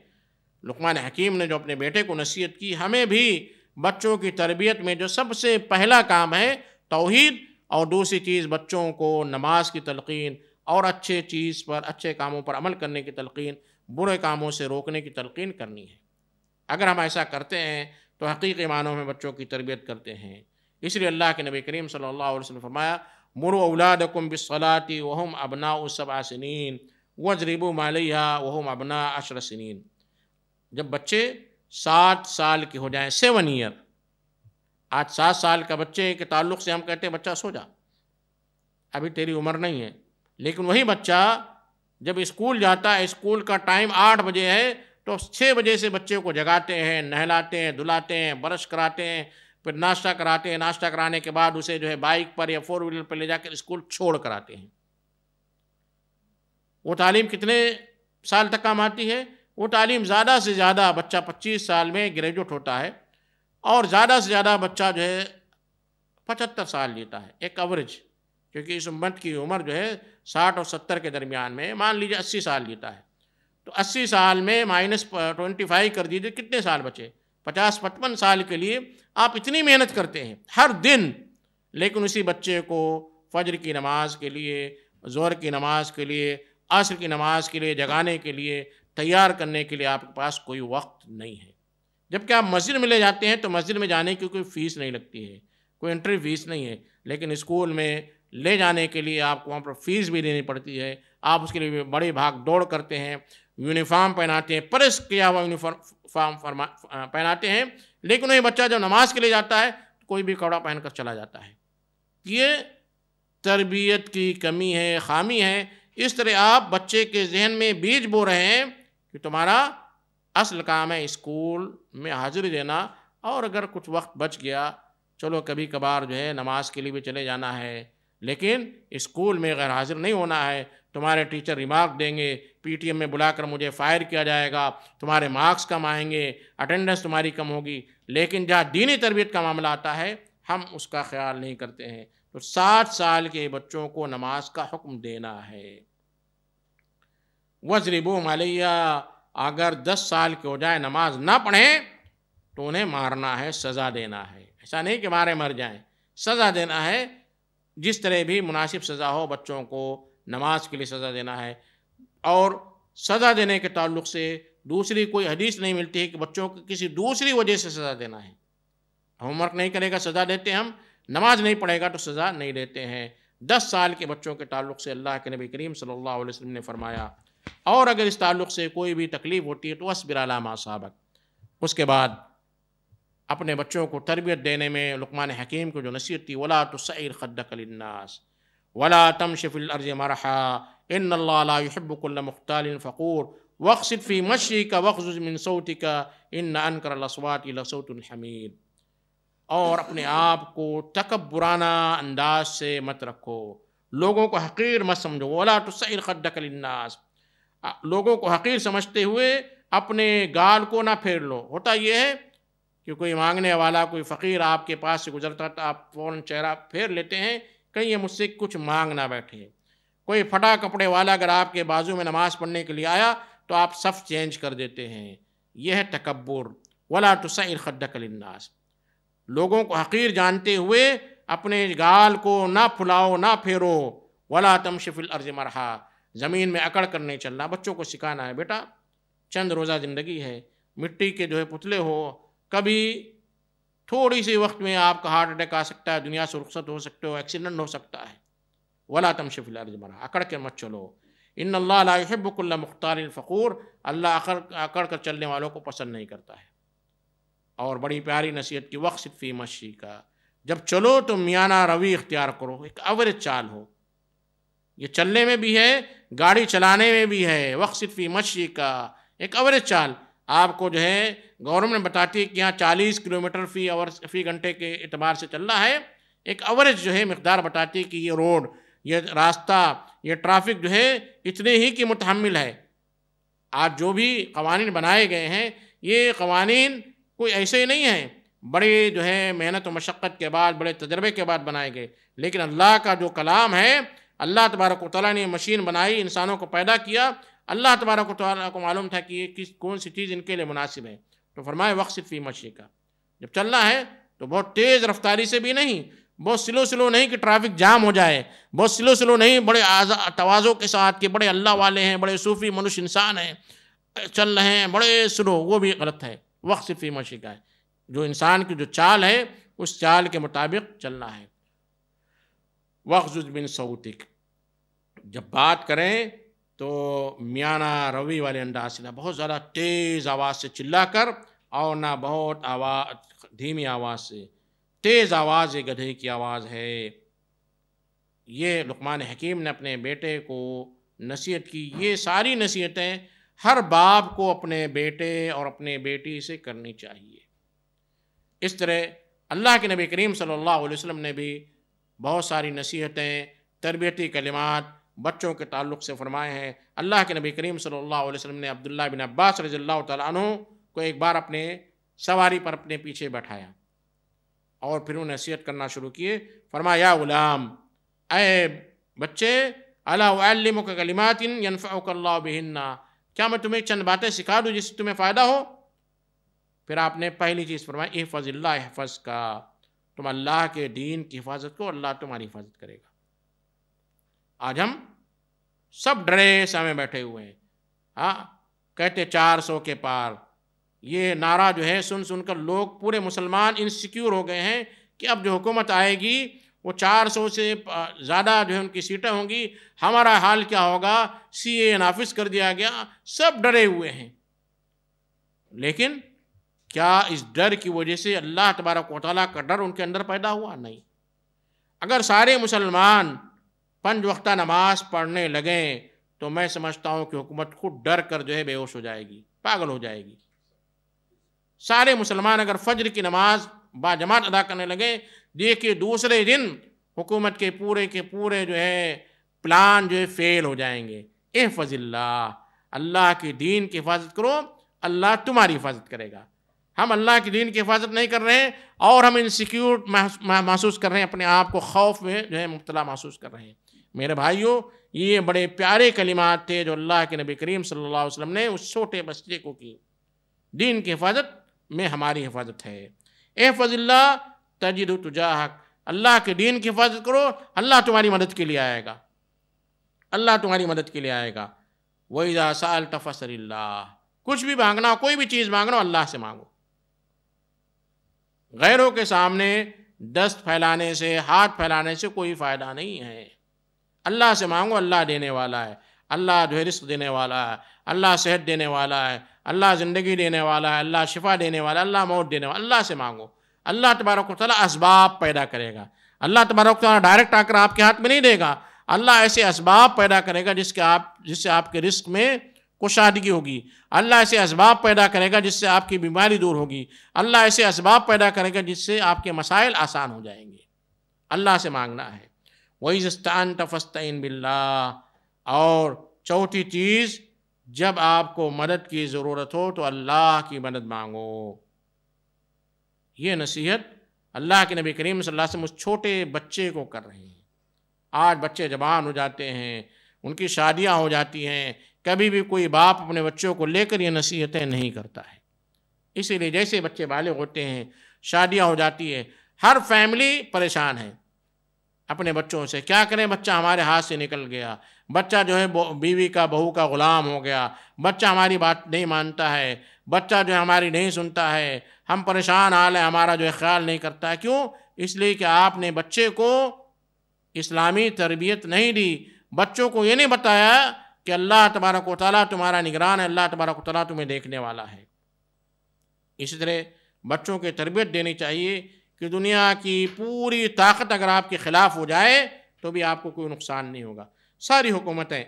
لقمان حکیم نے جو اپنے بیٹے کو نصیحت کی، ہمیں بھی بچوں کی تربیت میں جو سب سے پہلا کام ہے توحید، اور دوسری چیز بچوں کو نماز کی تلقین اور اچھے کاموں پر عمل کرنے کی تلقین، برے کاموں سے روکنے کی تلقین کرنی ہے۔ اگر ہم ایسا کرتے ہیں تو حقیقی معنوں میں بچوں کی تربیت کرتے ہیں۔ اس لیے اللہ کے نبی کریم صلی اللہ علیہ وسلم نے فرمایا مروا اولادکم بالصلاۃ وہم ابناء 7 سنین واضربوا علیہا وہم ابناء 10 سنین. جب بچے 7 سال کے ہو جائیں، 7 ایئر. آج 7 سال کا بچے کے تعلق سے ہم کہتے ہیں بچہ سو جا، ابھی تیری عمر نہیں ہے. لیکن وہی بچہ جب اسکول جاتا ہے، اسکول کا ٹائم 8 بجے ہے، تو 6 بجے سے بچے کو جگاتے ہیں، نہلاتے ہیں، دھلاتے ہیں، برش کراتے ہیں، پھر ناشتہ کراتے ہیں. ناشتہ کرانے کے بعد اسے جو ہے بائک پر یا 4 ویلر پر لے جا کر اسکول چھوڑ کراتے ہیں. وہ تعلیم کتنے سال تک کام آتی ہے؟ وہ تعلیم زیادہ سے زیادہ بچہ 25 سال میں گریجویٹ ہوتا ہے، اور زیادہ سے زیادہ بچہ جو ہے 75 سال جیتا ہے، ایک ایوریج. کیونکہ اس امت کی عمر جو ہے 60 اور 70 کے درمیان میں، مان لیجیے 80 سال جیتا ہے. تو 80 سال میں -25 کر دیجیے، کتنے سال بچے؟ 50-55 سال کے لیے آپ اتنی محنت کرتے ہیں ہر دن. لیکن اسی بچے کو فجر کی نماز کے لیے، ظہر کی نماز کے لیے، عصر کی نماز کے لیے جگانے کے لیے، تیار کرنے کے لیے آپ کے پاس کوئی وقت نہیں ہے. جبکہ آپ مسجد میں لے جاتے ہیں تو مسجد میں جانے کی کوئی فیس نہیں لگتی ہے، کوئی انٹری فیس نہیں ہے. لیکن اسکول میں لے جانے کے لیے آپ کو وہاں پر فیس بھی دینی پڑتی ہے. آپ اس کے لیے بڑی بھاگ دوڑ کرتے ہیں، یونیفارم پہناتے ہیں، پریس کیا ہوا یونیفارم پہناتے ہیں. لیکن وہی بچہ جب نماز کے لیے جاتا ہے تو کوئی بھی کپڑا پہن کر چلا جاتا ہے. یہ تربیت کی کمی ہے، خامی ہے. اس طرح آپ بچے کے ذہن میں بیج بو رہے ہیں کہ تمہارا اصل کام ہے اسکول میں حاضری دینا، اور اگر کچھ وقت بچ گیا چلو کبھی کبھار جو ہے نماز کے لیے بھی چلے جانا ہے، لیکن اسکول میں غیر حاضر نہیں ہونا ہے. تمہارے ٹیچر ریمارک دیں گے، پی ٹی ایم میں بلا کر مجھے فائر کیا جائے گا، تمہارے مارکس کم آئیں گے، اٹینڈنس تمہاری کم ہوگی. لیکن جہاں دینی تربیت کا معاملہ آتا ہے ہم اس کا خیال نہیں کرتے ہیں. تو 7 سال کے بچوں کو نماز کا حکم دینا ہے. وَاضْرِبُوهُمْ عَلَيْهَا، اگر 10 سال کے ہو جائے نماز نہ پڑھیں تو انہیں مارنا ہے، سزا دینا ہے. ایسا نہیں کہ مارے مر جائیں، سزا دینا ہے. جس طرح بھی مناسب سزا ہو بچوں کو نماز کے لیے سزا دینا ہے. اور سزا دینے کے تعلق سے دوسری کوئی حدیث نہیں ملتی ہے کہ بچوں کو کسی دوسری وجہ سے سزا دینا ہے. ہوم ورک نہیں کرے گا سزا دیتے ہیں ہم، نماز نہیں پڑھے گا تو سزا نہیں دیتے ہیں. 10 سال کے بچوں کے تعلق سے اللہ کے نبی کریم صلی اللہ علیہ وسلم نے فرمایا، اور اگر اس تعلق سے کوئی بھی تکلیف ہوتی ہے تو اصبر علی ما اصابک. اس کے بعد اپنے بچوں کو تربیت دینے میں لقمان حکیم کو جو نصیحت تھی، ولا تصعر خدک للناس ولا تمش فی الارض مرحا ان اللہ لا يحب كل مختال فخور واقصد فی مشیک واغضض من صوتک ان انکر الاصوات لصوت الحمیر. اور اپنے آپ کو تکبرانہ انداز سے مت رکھو، لوگوں کو حقیر مت سمجھو. ولا تصعر خدک للناس، لوگوں کو حقیر سمجھتے ہوئے اپنے گال کو نہ پھیر لو. ہوتا یہ ہے کہ کوئی مانگنے والا، کوئی فقیر آپ کے پاس سے گزرتا تو آپ فوراً چہرہ پھیر لیتے ہیں، کہیں یہ مجھ سے کچھ مانگ نہ بیٹھے. کوئی پھٹا کپڑے والا اگر آپ کے بازو میں نماز پڑھنے کے لیے آیا تو آپ صف چینج کر دیتے ہیں. یہ ہے تکبر. ولا تصعر خدک للناس، لوگوں کو حقیر جانتے ہوئے اپنے گال کو نہ پھلاؤ، نہ پھیرو. ولا تمش فی الارض مرحا، زمین میں اکڑ کر نہیں چلنا. بچوں کو سکھانا ہے بیٹا چند روزہ زندگی ہے، مٹی کے جو ہے پتلے ہو، کبھی تھوڑی سی وقت میں آپ کا ہارٹ اٹیک آ سکتا ہے، دنیا سے رخصت ہو سکتے ہو، ایکسیڈنٹ ہو سکتا ہے. ولا تمش فی الارض مرحا، اکڑ کے مت چلو. ان اللہ لا يحب كل مختال فخور، اللہ اکڑ کر چلنے والوں کو پسند نہیں کرتا ہے. اور بڑی پیاری نصیحت کی، واقصد فی مشیک، جب چلو تو میانہ روی اختیار کرو، ایک ایوریج چال ہو. یہ چلنے میں بھی ہے، گاڑی چلانے میں بھی ہے. واقصد فی مشیک، ایک ایوریج چال. آپ کو جو ہے گورنمنٹ بتاتی ہے کہ یہاں 40 کلومیٹر فی گھنٹے کے اعتبار سے چلنا ہے. ایک ایوریج جو ہے مقدار بتاتی ہے کہ یہ روڈ، یہ راستہ، یہ ٹریفک جو ہے اتنے ہی کی متحمل ہے. آج جو بھی قوانین بنائے گئے ہیں یہ قوانین کوئی ایسے ہی نہیں ہیں، بڑے جو ہے محنت و مشقت کے بعد، بڑے تجربے کے بعد بنائے گئے. لیکن اللہ کا جو کلام ہے، اللہ تبارک و تعالیٰ نے مشین بنائی، انسانوں کو پیدا کیا. اللہ تبارک و تعالیٰ کو معلوم تھا کہ یہ کون سی چیز ان کے لیے مناسب ہے، تو فرمائے واقصد فی مشیک. جب چلنا ہے تو بہت تیز رفتاری سے بھی نہیں، بہت سلو نہیں کہ ٹریفک جام ہو جائے، بہت سلو نہیں، بڑے تواضع کے ساتھ کہ بڑے اللہ والے ہیں، بڑے صوفی منش انسان ہیں، چل رہے ہیں بڑے سلو، وہ بھی غلط ہے. واقصد فی مشیک ہے، جو انسان کی جو چال ہے اس چال کے مطابق چلنا ہے۔ وَاغْضُضْ مِنْ صَوْتِكَ، جب بات کریں تو میانہ روی والے انداز سے، نہ بہت زیادہ تیز آواز سے چلا کر اور نہ بہت دھیمی آواز سے۔ تیز آواز یہ گدھے کی آواز ہے۔ یہ لقمان حکیم نے اپنے بیٹے کو نصیحت کی۔ یہ ساری نصیحتیں ہر باپ کو اپنے بیٹے اور اپنے بیٹی سے کرنی چاہیے۔ اس طرح اللہ کے نبی کریم صلی اللہ علیہ وسلم نے بھی بہت ساری نصیحتیں، تربیتی کلمات بچوں کے تعلق سے فرمائے ہیں۔ اللہ کے نبی کریم صلی اللہ علیہ وسلم نے عبداللہ بن عباس رضی اللہ تعالیٰ عنہ کو ایک بار اپنے سواری پر اپنے پیچھے بیٹھایا اور پھر انہیں نصیحت کرنا شروع کیے۔ فرمایا یا غلام، اے بچے، الا اعلمک کلمات ینفعک اللہ بہن، کیا میں تمہیں چند باتیں سکھا دوں جس سے تمہیں فائدہ ہو؟ پھر آپ نے پہلی چیز فرمائی احفظ اللہ احفظ کا، تم اللہ کے دین کی حفاظت کو، اللہ تمہاری حفاظت کرے گا۔ آج ہم سب ڈرے سامنے بیٹھے ہوئے ہیں، کہتے 400 کے پار۔ یہ نعرہ جو ہے سن سن کر لوگ پورے مسلمان انسیکیور ہو گئے ہیں کہ اب جو حکومت آئے گی وہ 400 سے زیادہ جو ہے ان کی سیٹیں ہوں گی، ہمارا حال کیا ہوگا، سی اے نافذ کر دیا گیا۔ سب ڈرے ہوئے ہیں، لیکن کیا اس ڈر کی وجہ سے اللہ تبارک و تعالیٰ کا ڈر ان کے اندر پیدا ہوا؟ نہیں۔ اگر سارے مسلمان 5 وقتہ نماز پڑھنے لگیں تو میں سمجھتا ہوں کہ حکومت خود ڈر کر جو ہے بے ہوش ہو جائے گی، پاگل ہو جائے گی۔ سارے مسلمان اگر فجر کی نماز با جماعت ادا کرنے لگیں، دیکھیے دوسرے دن حکومت کے پورے جو ہے پلان جو ہے فیل ہو جائیں گے۔ احفظ اللہ، اللہ کے دین کی حفاظت کرو، اللہ تمہاری حفاظت کرے گا۔ ہم اللہ کے دین کی حفاظت نہیں کر رہے ہیں اور ہم انسیکیور محسوس کر رہے ہیں، اپنے آپ کو خوف میں جو ہے مبتلا محسوس کر رہے ہیں۔ میرے بھائیوں، یہ بڑے پیارے کلمات تھے جو اللہ کے نبی کریم صلی اللہ علیہ وسلم نے اس چھوٹے بچے کو کی۔ دین کی حفاظت میں ہماری حفاظت ہے۔ احفظ اللہ تجد تجاہک، اللہ کے دین کی حفاظت کرو، اللہ تمہاری مدد کے لیے آئے گا، اللہ تمہاری مدد کے لیے آئے گا۔ وَإِذَا سَأَلْتَ فَاسْأَلِ اللَّهَ، کچھ بھی مانگنا ہو، کوئی بھی چیز مانگنا ہو، اللہ سے مانگو۔ غیروں کے سامنے دست پھیلانے سے، ہاتھ پھیلانے سے کوئی فائدہ نہیں ہے۔ اللہ سے مانگو، اللہ دینے والا ہے، اللہ جو ہے رزق دینے والا ہے، اللہ صحت دینے والا ہے، اللہ زندگی دینے والا ہے، اللہ شفا دینے والا ہے، اللہ موت دینے والا ہے۔ اللہ سے مانگو، اللہ تبارک و تعالیٰ اسباب پیدا کرے گا۔ اللہ تبارک و تعالیٰ ڈائریکٹ آ کر آپ کے ہاتھ میں نہیں دے گا، اللہ ایسے اسباب پیدا کرے گا جس سے آپ کے رزق میں کشادگی ہوگی۔ اللہ ایسے اسباب پیدا کرے گا جس سے آپ کی بیماری دور ہوگی۔ اللہ ایسے اسباب پیدا کرے گا جس سے آپ کے مسائل آسان ہو جائیں گے۔ اللہ سے مانگنا ہے۔ وَإِذَا اسْتَعَنْتَ فَاسْتَعِنْ بِاللَّهِ، اور چوتھی چیز، جب آپ کو مدد کی ضرورت ہو تو اللہ کی مدد مانگو۔ یہ نصیحت اللہ کے نبی کریم صلی اللہ علیہ وسلم اس چھوٹے بچے کو کر رہے ہیں۔ آج بچے جوان ہو جاتے ہیں، ان کی شادیاں ہو جاتی ہیں، کبھی بھی کوئی باپ اپنے بچوں کو لے کر یہ نصیحتیں نہیں کرتا ہے۔ اسی لیے جیسے بچے بالغ ہوتے ہیں، شادیاں ہو جاتی ہے، ہر فیملی پریشان ہے اپنے بچوں سے۔ کیا کریں، بچہ ہمارے ہاتھ سے نکل گیا، بچہ جو ہے بیوی کا بہو کا غلام ہو گیا، بچہ ہماری بات نہیں مانتا ہے، بچہ جو ہے ہماری نہیں سنتا ہے، ہم پریشان حال ہے، ہمارا جو ہے خیال نہیں کرتا ہے۔ کیوں؟ اس لیے کہ آپ نے بچے کو اسلامی تربیت نہیں دی، بچوں کو یہ نہیں بتایا کہ اللہ تبارک و تعالیٰ تمہارا نگران ہے، اللہ تبارک و تعالیٰ تمہیں دیکھنے والا ہے۔ اسی طرح بچوں کی تربیت دینی چاہیے کہ دنیا کی پوری طاقت اگر آپ کے خلاف ہو جائے تو بھی آپ کو کوئی نقصان نہیں ہوگا۔ ساری حکومتیں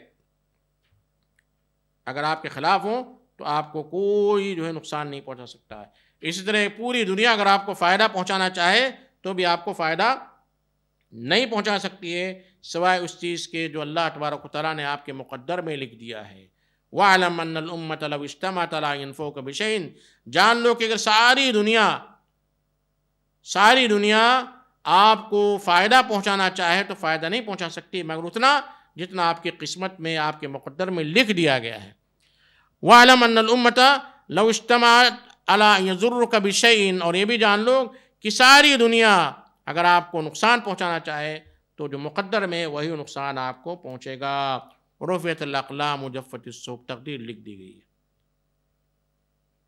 اگر آپ کے خلاف ہوں تو آپ کو کوئی جو ہے نقصان نہیں پہنچا سکتا ہے۔ اسی طرح پوری دنیا اگر آپ کو فائدہ پہنچانا چاہے تو بھی آپ کو فائدہ نہیں پہنچا سکتی ہے، سوائے اس چیز کے جو اللہ تبارک و تعالیٰ نے آپ کے مقدر میں لکھ دیا ہے۔ وَاعْلَمْ أَنَّ الْأُمَّةَ لَوْ اجْتَمَعَتْ عَلَىٰ أَن يَنفَعُوكَ بِشَيْءٍ، جان لو کہ اگر ساری دنیا آپ کو فائدہ پہنچانا چاہے تو فائدہ نہیں پہنچا سکتی مگر اتنا جتنا آپ کی قسمت میں، آپ کے مقدر میں لکھ دیا گیا ہے۔ وَاعْلَمْ أَنَّ الْأُمَّةَ لَوْ اجْتَمَعَتْ عَلَىٰ أَن يَضُرُّوكَ بِشَيْءٍ، اور یہ بھی جان لو کہ ساری دنیا اگر آپ کو نقصان پہنچانا چاہے تو جو مقدر میں وہی نقصان آپ کو پہنچے گا۔ رفعت الاقلام وجفت الصحف، تقدیر لکھ دی گئی ہے۔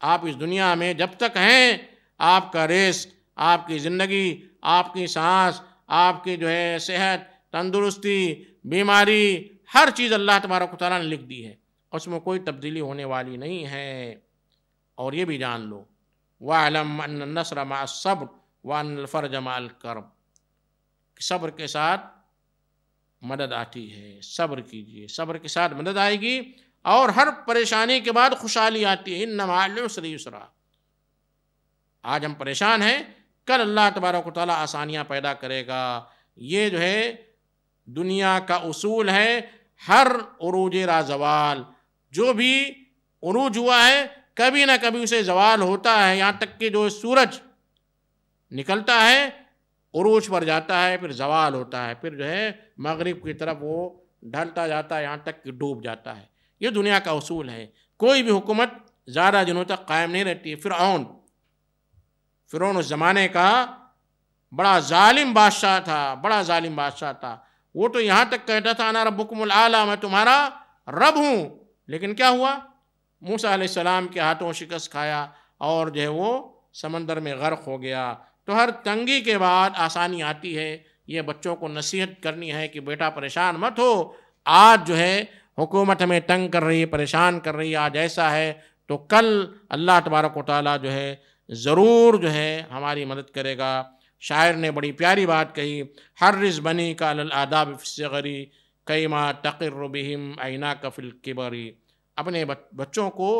آپ اس دنیا میں جب تک ہیں آپ کا رزق، آپ کی زندگی، آپ کی سانس، آپ کی جو ہے صحت، تندرستی، بیماری، ہر چیز اللہ تبارک و تعالیٰ نے لکھ دی ہے، اس میں کوئی تبدیلی ہونے والی نہیں ہے۔ اور یہ بھی جان لو وَاعْلَمْ أَنَّ النَّصْرَ مَعَ الصَّبْرِ وَأَنَّ الْفَرْجَ مَعَ الْكَرْبِ، صبر کے ساتھ مدد آتی ہے، صبر کیجئے، صبر کے ساتھ مدد آئے گی، اور ہر پریشانی کے بعد خوشحالی آتی ہے۔ إِنَّ مَعَ الْعُسْرِ يُسْرًا، آج ہم پریشان ہیں، کل اللہ تبارک و تعالیٰ آسانیاں پیدا کرے گا۔ یہ جو ہے دنیا کا اصول ہے، ہر عروج را زوال، جو بھی عروج ہوا ہے کبھی نہ کبھی اسے زوال ہوتا ہے، یہاں تک کہ جو سورج نکلتا ہے عروج پر جاتا ہے، پھر زوال ہوتا ہے، پھر جو ہے مغرب کی طرف وہ ڈھلتا جاتا ہے، یہاں تک کہ ڈوب جاتا ہے۔ یہ دنیا کا اصول ہے، کوئی بھی حکومت زیادہ دنوں تک قائم نہیں رہتی ہے۔ فرعون اس زمانے کا بڑا ظالم بادشاہ تھا، بڑا ظالم بادشاہ تھا، وہ تو یہاں تک کہتا تھا انا ربکم الاعلی، میں تمہارا رب ہوں، لیکن کیا ہوا؟ موسیٰ علیہ السلام کے ہاتھوں شکست کھایا اور جو ہے وہ سمندر میں غرق ہو گیا۔ تو ہر تنگی کے بعد آسانی آتی ہے۔ یہ بچوں کو نصیحت کرنی ہے کہ بیٹا پریشان مت ہو، آج جو ہے حکومت ہمیں تنگ کر رہی ہے، پریشان کر رہی ہے، آج ایسا ہے، تو کل اللہ تبارک و تعالیٰ جو ہے ضرور جو ہے ہماری مدد کرے گا۔ شاعر نے بڑی پیاری بات کہی، حرص بنی کا علی الآداب فی الصغر کیما تقر بہم عیناک فی الکبر، اپنے بچوں کو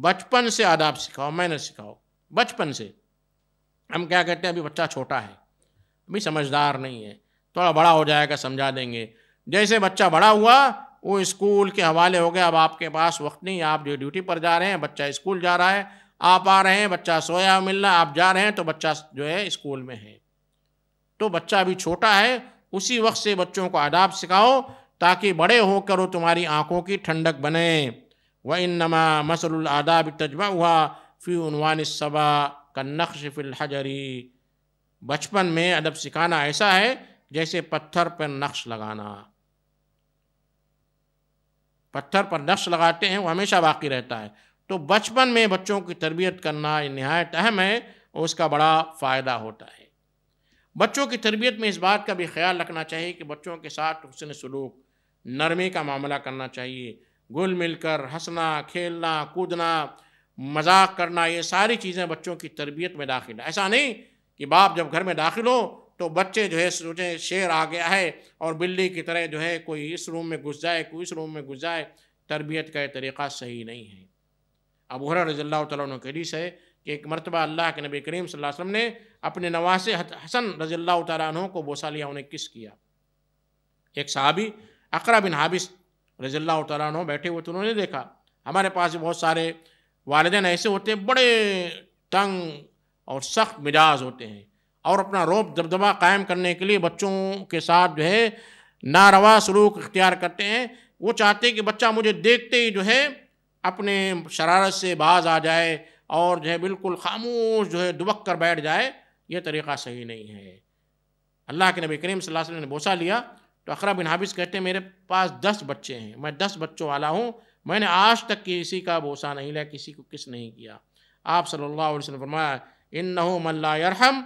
بچپن سے آداب سکھاؤ، محنت سکھاؤ بچپن سے۔ ہم کیا کہتے ہیں ابھی بچہ چھوٹا ہے، ابھی سمجھدار نہیں ہے، تھوڑا بڑا ہو جائے گا سمجھا دیں گے۔ جیسے بچہ بڑا ہوا وہ اسکول کے حوالے ہو گیا، اب آپ کے پاس وقت نہیں، آپ جو ڈیوٹی پر جا رہے ہیں، بچہ اسکول جا رہا ہے، آپ آ رہے ہیں بچہ سویا مل رہا ہے، آپ جا رہے ہیں تو بچہ جو ہے اسکول میں ہے۔ تو بچہ ابھی چھوٹا ہے، اسی وقت سے بچوں کو آداب سکھاؤ تاکہ بڑے ہو کر وہ تمہاری آنکھوں کی ٹھنڈک بنے۔ وَإِنَّمَا مَثَلُ الْآدَابِ تَجْمَعُهَا فِي عُنْوَانِ الصَّبَا كَالنَّقْشِ فِي الْحَجَرِ، بچپن میں ادب سکھانا ایسا ہے جیسے پتھر پر نقش لگانا۔ پتھر پر نقش لگاتے ہیں وہ ہمیشہ باقی رہتا ہے، تو بچپن میں بچوں کی تربیت کرنا یہ نہایت اہم ہے اور اس کا بڑا فائدہ ہوتا ہے۔ بچوں کی تربیت میں اس بات کا بھی خیال رکھنا چاہیے کہ بچوں کے ساتھ حسن سلوک، نرمی کا معاملہ کرنا چاہیے، گل مل کر ہنسنا، کھیلنا، کودنا، مذاق کرنا، یہ ساری چیزیں بچوں کی تربیت میں داخل ہے۔ ایسا نہیں کہ باپ جب گھر میں داخل ہو تو بچے جو ہے سوچیں شیر آ گیا ہے اور بلی کی طرح جو ہے کوئی اس روم میں گھس جائے، کوئی اس روم میں گھس جائے، تربیت کا یہ طریقہ صحیح نہیں ہے۔ ابو ہریرہ رضی اللہ تعالیٰ عنہ کی حدیث ہے کہ ایک مرتبہ اللہ کے نبی کریم صلی اللہ علیہ وسلم نے اپنے نواسے حسن رضی اللہ تعالیٰ عنہ کو بوسہ لیا، انہیں کس کیا۔ ایک صحابی اقرع بن حابس رضی اللہ تعالیٰ عنہ بیٹھے ہوئے تو انہوں نے دیکھا، ہمارے پاس بہت سارے والدین ایسے ہوتے ہیں بڑے تنگ اور سخت مزاج ہوتے ہیں، اور اپنا رعب دبدبہ قائم کرنے کے لیے بچوں کے ساتھ جو ہے ناروا سلوک اختیار کرتے ہیں۔ وہ چاہتے ہیں کہ بچہ مجھے دیکھتے ہی جو ہے اپنے شرارت سے باز آ جائے اور جو ہے بالکل خاموش جو ہے دبک کر بیٹھ جائے، یہ طریقہ صحیح نہیں ہے۔ اللہ کے نبی کریم صلی اللہ علیہ وسلم نے بوسہ لیا تو اقرع بن حابس کہتے ہیں میرے پاس 10 بچے ہیں، میں 10 بچوں والا ہوں، میں نے آج تک کسی کا بوسہ نہیں لیا، کسی کو کس نہیں کیا۔ آپ صلی اللہ علیہ وسلم نے فرمایا انہو من لا یرحم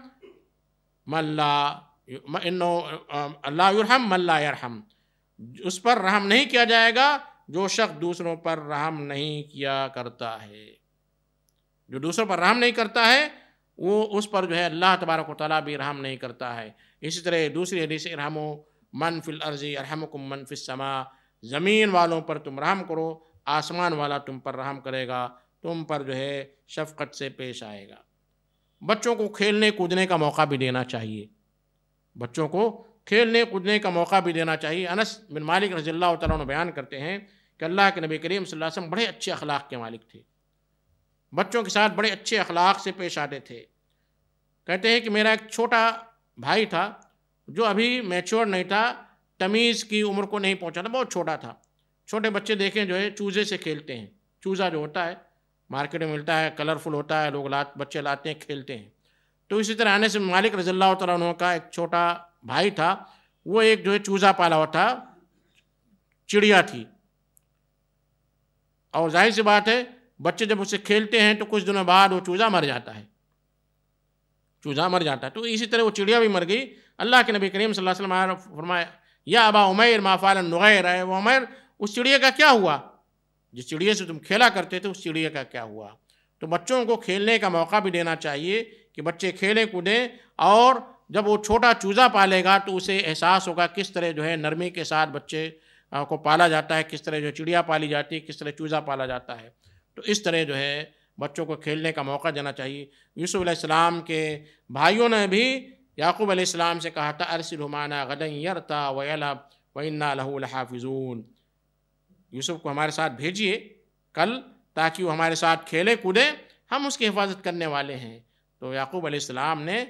اللہ یرحم من لا یرحم، اس پر رحم نہیں کیا جائے گا جو شخص دوسروں پر رحم نہیں کیا کرتا ہے۔ جو دوسروں پر رحم نہیں کرتا ہے وہ اس پر جو ہے اللہ تبارک و تعالیٰ بھی رحم نہیں کرتا ہے۔ اسی طرح دوسری حدیث ارحموا من فی الارض یرحمکم من فی السماء، زمین والوں پر تم رحم کرو، آسمان والا تم پر رحم کرے گا، تم پر جو ہے شفقت سے پیش آئے گا۔ بچوں کو کھیلنے کودنے کا موقع بھی دینا چاہیے، بچوں کو کھیلنے کودنے کا موقع بھی دینا چاہیے۔ انس بن مالک رضی اللہ تعالیٰ عنہ بیان کرتے ہیں کہ اللہ کے نبی کریم صلی اللہ علیہ وسلم بڑے اچھے اخلاق کے مالک تھے، بچوں کے ساتھ بڑے اچھے اخلاق سے پیش آتے تھے۔ کہتے ہیں کہ میرا ایک چھوٹا بھائی تھا جو ابھی میچور نہیں تھا، تمیز کی عمر کو نہیں پہنچا تھا، بہت چھوٹا تھا۔ چھوٹے بچے دیکھیں جو ہے چوزے سے کھیلتے ہیں، چوزا جو ہوتا ہے مارکیٹ میں ملتا ہے، کلرفل ہوتا ہے، لوگ بچے لاتے ہیں کھیلتے ہیں۔ تو اسی طرح انس بن مالک رضی اللہ تعالیٰ عنہ کا ایک چھوٹا بھائی تھا، وہ ایک جو ہے چوزا پالا ہوا تھا، چڑیا تھی، اور ظاہر سی بات ہے بچے جب اسے کھیلتے ہیں تو کچھ دنوں بعد وہ چوزا مر جاتا ہے۔ چوزا مر جاتا ہے. تو اسی طرح وہ چڑیا بھی مر گئی. اللہ کے نبی کریم صلی اللہ علیہ وسلم نے فرمایا یا ابا عمیر ما فعل النغیر، ہے وہ عمیر اس چڑیا کا کیا ہوا، جس چڑیا سے تم کھیلا کرتے تھے اس چڑیا کا کیا ہوا. تو بچوں کو کھیلنے کا موقع بھی دینا چاہیے کہ بچے کھیلیں کودیں، اور جب وہ چھوٹا چوزا پالے گا تو اسے احساس ہوگا کس طرح جو ہے نرمی کے ساتھ بچے کو پالا جاتا ہے، کس طرح جو چڑیا پالی جاتی ہے، کس طرح چوزا پالا جاتا ہے. تو اس طرح جو ہے بچوں کو کھیلنے کا موقع دینا چاہیے. یوسف علیہ السلام کے بھائیوں نے بھی یعقوب علیہ السلام سے کہا تھا ارسلہ معنا غدا یرتع ویلعب وانا لہ لحافظون، یوسف کو ہمارے ساتھ بھیجیے کل تاکہ وہ ہمارے ساتھ کھیلے کودے، ہم اس کی حفاظت کرنے والے ہیں. تو یعقوب علیہ السلام نے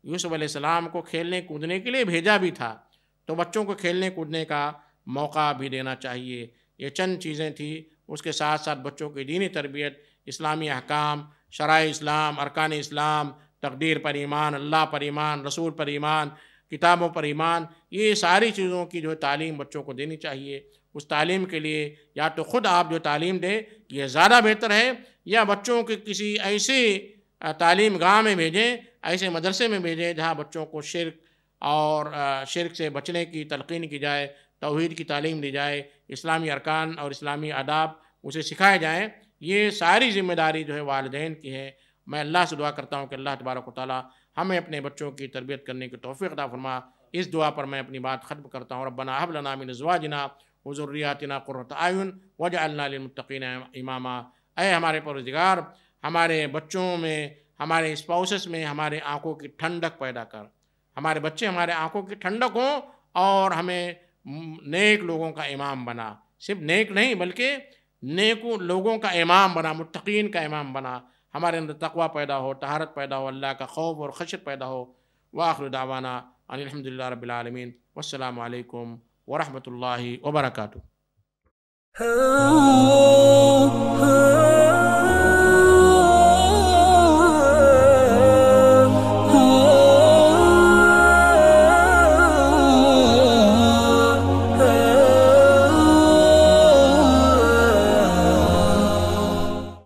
یوسف علیہ السلام کو کھیلنے کودنے کے لیے بھیجا بھی تھا. تو بچوں کو کھیلنے کودنے کا موقع بھی دینا چاہیے. یہ چند چیزیں تھیں. اس کے ساتھ ساتھ بچوں کی دینی تربیت، اسلامی احکام، شرائع اسلام، ارکان اسلام، تقدیر پر ایمان، اللہ پر ایمان، رسول پر ایمان، کتابوں پر ایمان، یہ ساری چیزوں کی جو ہے تعلیم بچوں کو دینی چاہیے. اس تعلیم کے لیے یا تو خود آپ جو تعلیم دیں یہ زیادہ بہتر ہے، یا بچوں کے کسی ایسی تعلیم گاہ میں بھیجیں، ایسے مدرسے میں بھیجیں جہاں بچوں کو شرک اور شرک سے بچنے کی تلقین کی جائے، توحید کی تعلیم دی جائے، اسلامی ارکان اور اسلامی آداب اسے سکھائے جائیں. یہ ساری ذمہ داری جو ہے والدین کی ہے. میں اللہ سے دعا کرتا ہوں کہ اللہ تبارک و تعالی ہمیں اپنے بچوں کی تربیت کرنے کی توفیق عطا فرما. اس دعا پر میں اپنی بات ختم کرتا ہوں. ربنا هب لنا من ازواجنا وذریاتنا قرۃ اعین واجعلنا للمتقین اماما. اے ہمارے پروردگار، ہمارے بچوں میں، ہمارے اسپاؤسز میں ہمارے آنکھوں کی ٹھنڈک پیدا کر. ہمارے بچے ہمارے آنکھوں کی ٹھنڈک ہوں اور ہمیں نیک لوگوں کا امام بنا. صرف نیک نہیں بلکہ نیک لوگوں کا امام بنا، متقین کا امام بنا. ہمارے اندر تقوی پیدا ہو، طہارت پیدا ہو، اللہ کا خوف اور خشیت پیدا ہو. وآخر دعوانا ان الحمدللہ رب العالمین. والسلام علیکم ورحمۃ اللہ وبرکاتہ.